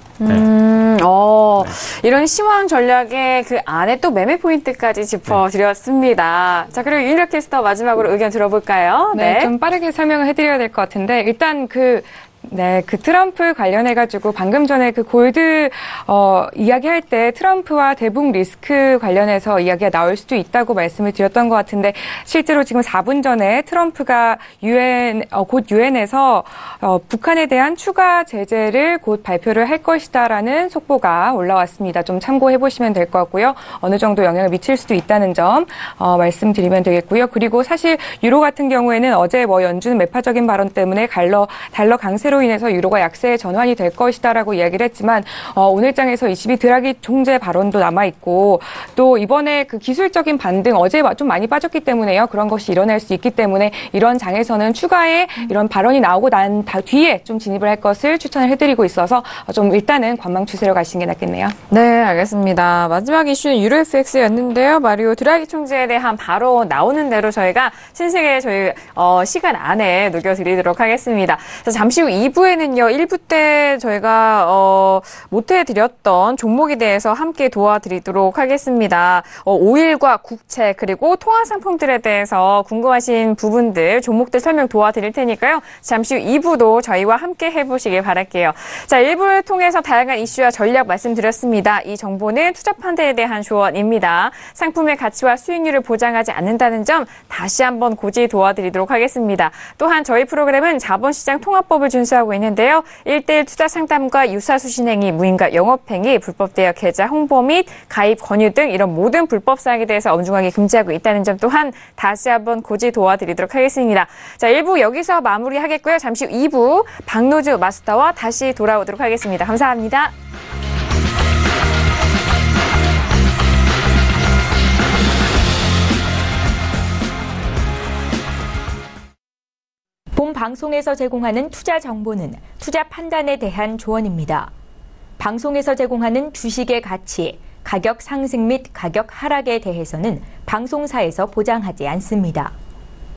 이런 시황 전략의 그 안에 또 매매 포인트까지 짚어드렸습니다. 자, 그리고 윤희락 캐스터 마지막으로 의견 들어볼까요? 네, 좀 빠르게 설명을 해드려야 될 것 같은데 일단 그 트럼프 관련해가지고 방금 전에 그 골드, 이야기할 때 트럼프와 대북 리스크 관련해서 이야기가 나올 수도 있다고 말씀을 드렸던 것 같은데 실제로 지금 4분 전에 트럼프가 곧 유엔에서 북한에 대한 추가 제재를 곧 발표를 할 것이다라는 속보가 올라왔습니다. 좀 참고해 보시면 될 것 같고요. 어느 정도 영향을 미칠 수도 있다는 점, 말씀드리면 되겠고요. 그리고 사실 유로 같은 경우에는 어제 연준 매파적인 발언 때문에 달러 강세로 인해서 유로가 약세의 전환이 될 것이다라고 이야기를 했지만 오늘장에서 ECB 드라기 총재 발언도 남아 있고 또 이번에 그 기술적인 반등 어제 좀 많이 빠졌기 때문에요. 그런 것이 일어날 수 있기 때문에 이런 장에서는 추가의 이런 발언이 나오고 난 뒤에 좀 진입을 할 것을 추천을 해드리고 있어서 좀 일단은 관망 추세로 가시는 게 낫겠네요. 네, 알겠습니다. 마지막 이슈는 유로 FX였는데요. 마리오 드라기 총재에 대한 바로 나오는 대로 저희가 신세계 저희 시간 안에 녹여드리도록 하겠습니다. 자, 잠시 후 2부에는요. 1부 때 저희가 못해드렸던 종목에 대해서 함께 도와드리도록 하겠습니다. 오일과 국채 그리고 통화상품들에 대해서 궁금하신 부분들 종목들 설명 도와드릴 테니까요. 잠시 후 2부도 저희와 함께 해보시길 바랄게요. 자, 1부를 통해서 다양한 이슈와 전략 말씀드렸습니다. 이 정보는 투자 판단에 대한 조언입니다. 상품의 가치와 수익률을 보장하지 않는다는 점 다시 한번 고지 도와드리도록 하겠습니다. 또한 저희 프로그램은 자본시장 통합법을 준수한 기소하고 있는데요. 1:1 투자 상담과 유사 수신행위, 무인가 영업행위, 불법 대여 계좌 홍보 및 가입 권유 등 이런 모든 불법 사항에 대해서 엄중하게 금지하고 있다는 점 또한 다시 한번 고지 도와드리도록 하겠습니다. 자, 1부 여기서 마무리하겠고요. 잠시 후 2부 박노주 마스터와 다시 돌아오도록 하겠습니다. 감사합니다. 본 방송에서 제공하는 투자 정보는 투자 판단에 대한 조언입니다. 방송에서 제공하는 주식의 가치, 가격 상승 및 가격 하락에 대해서는 방송사에서 보장하지 않습니다.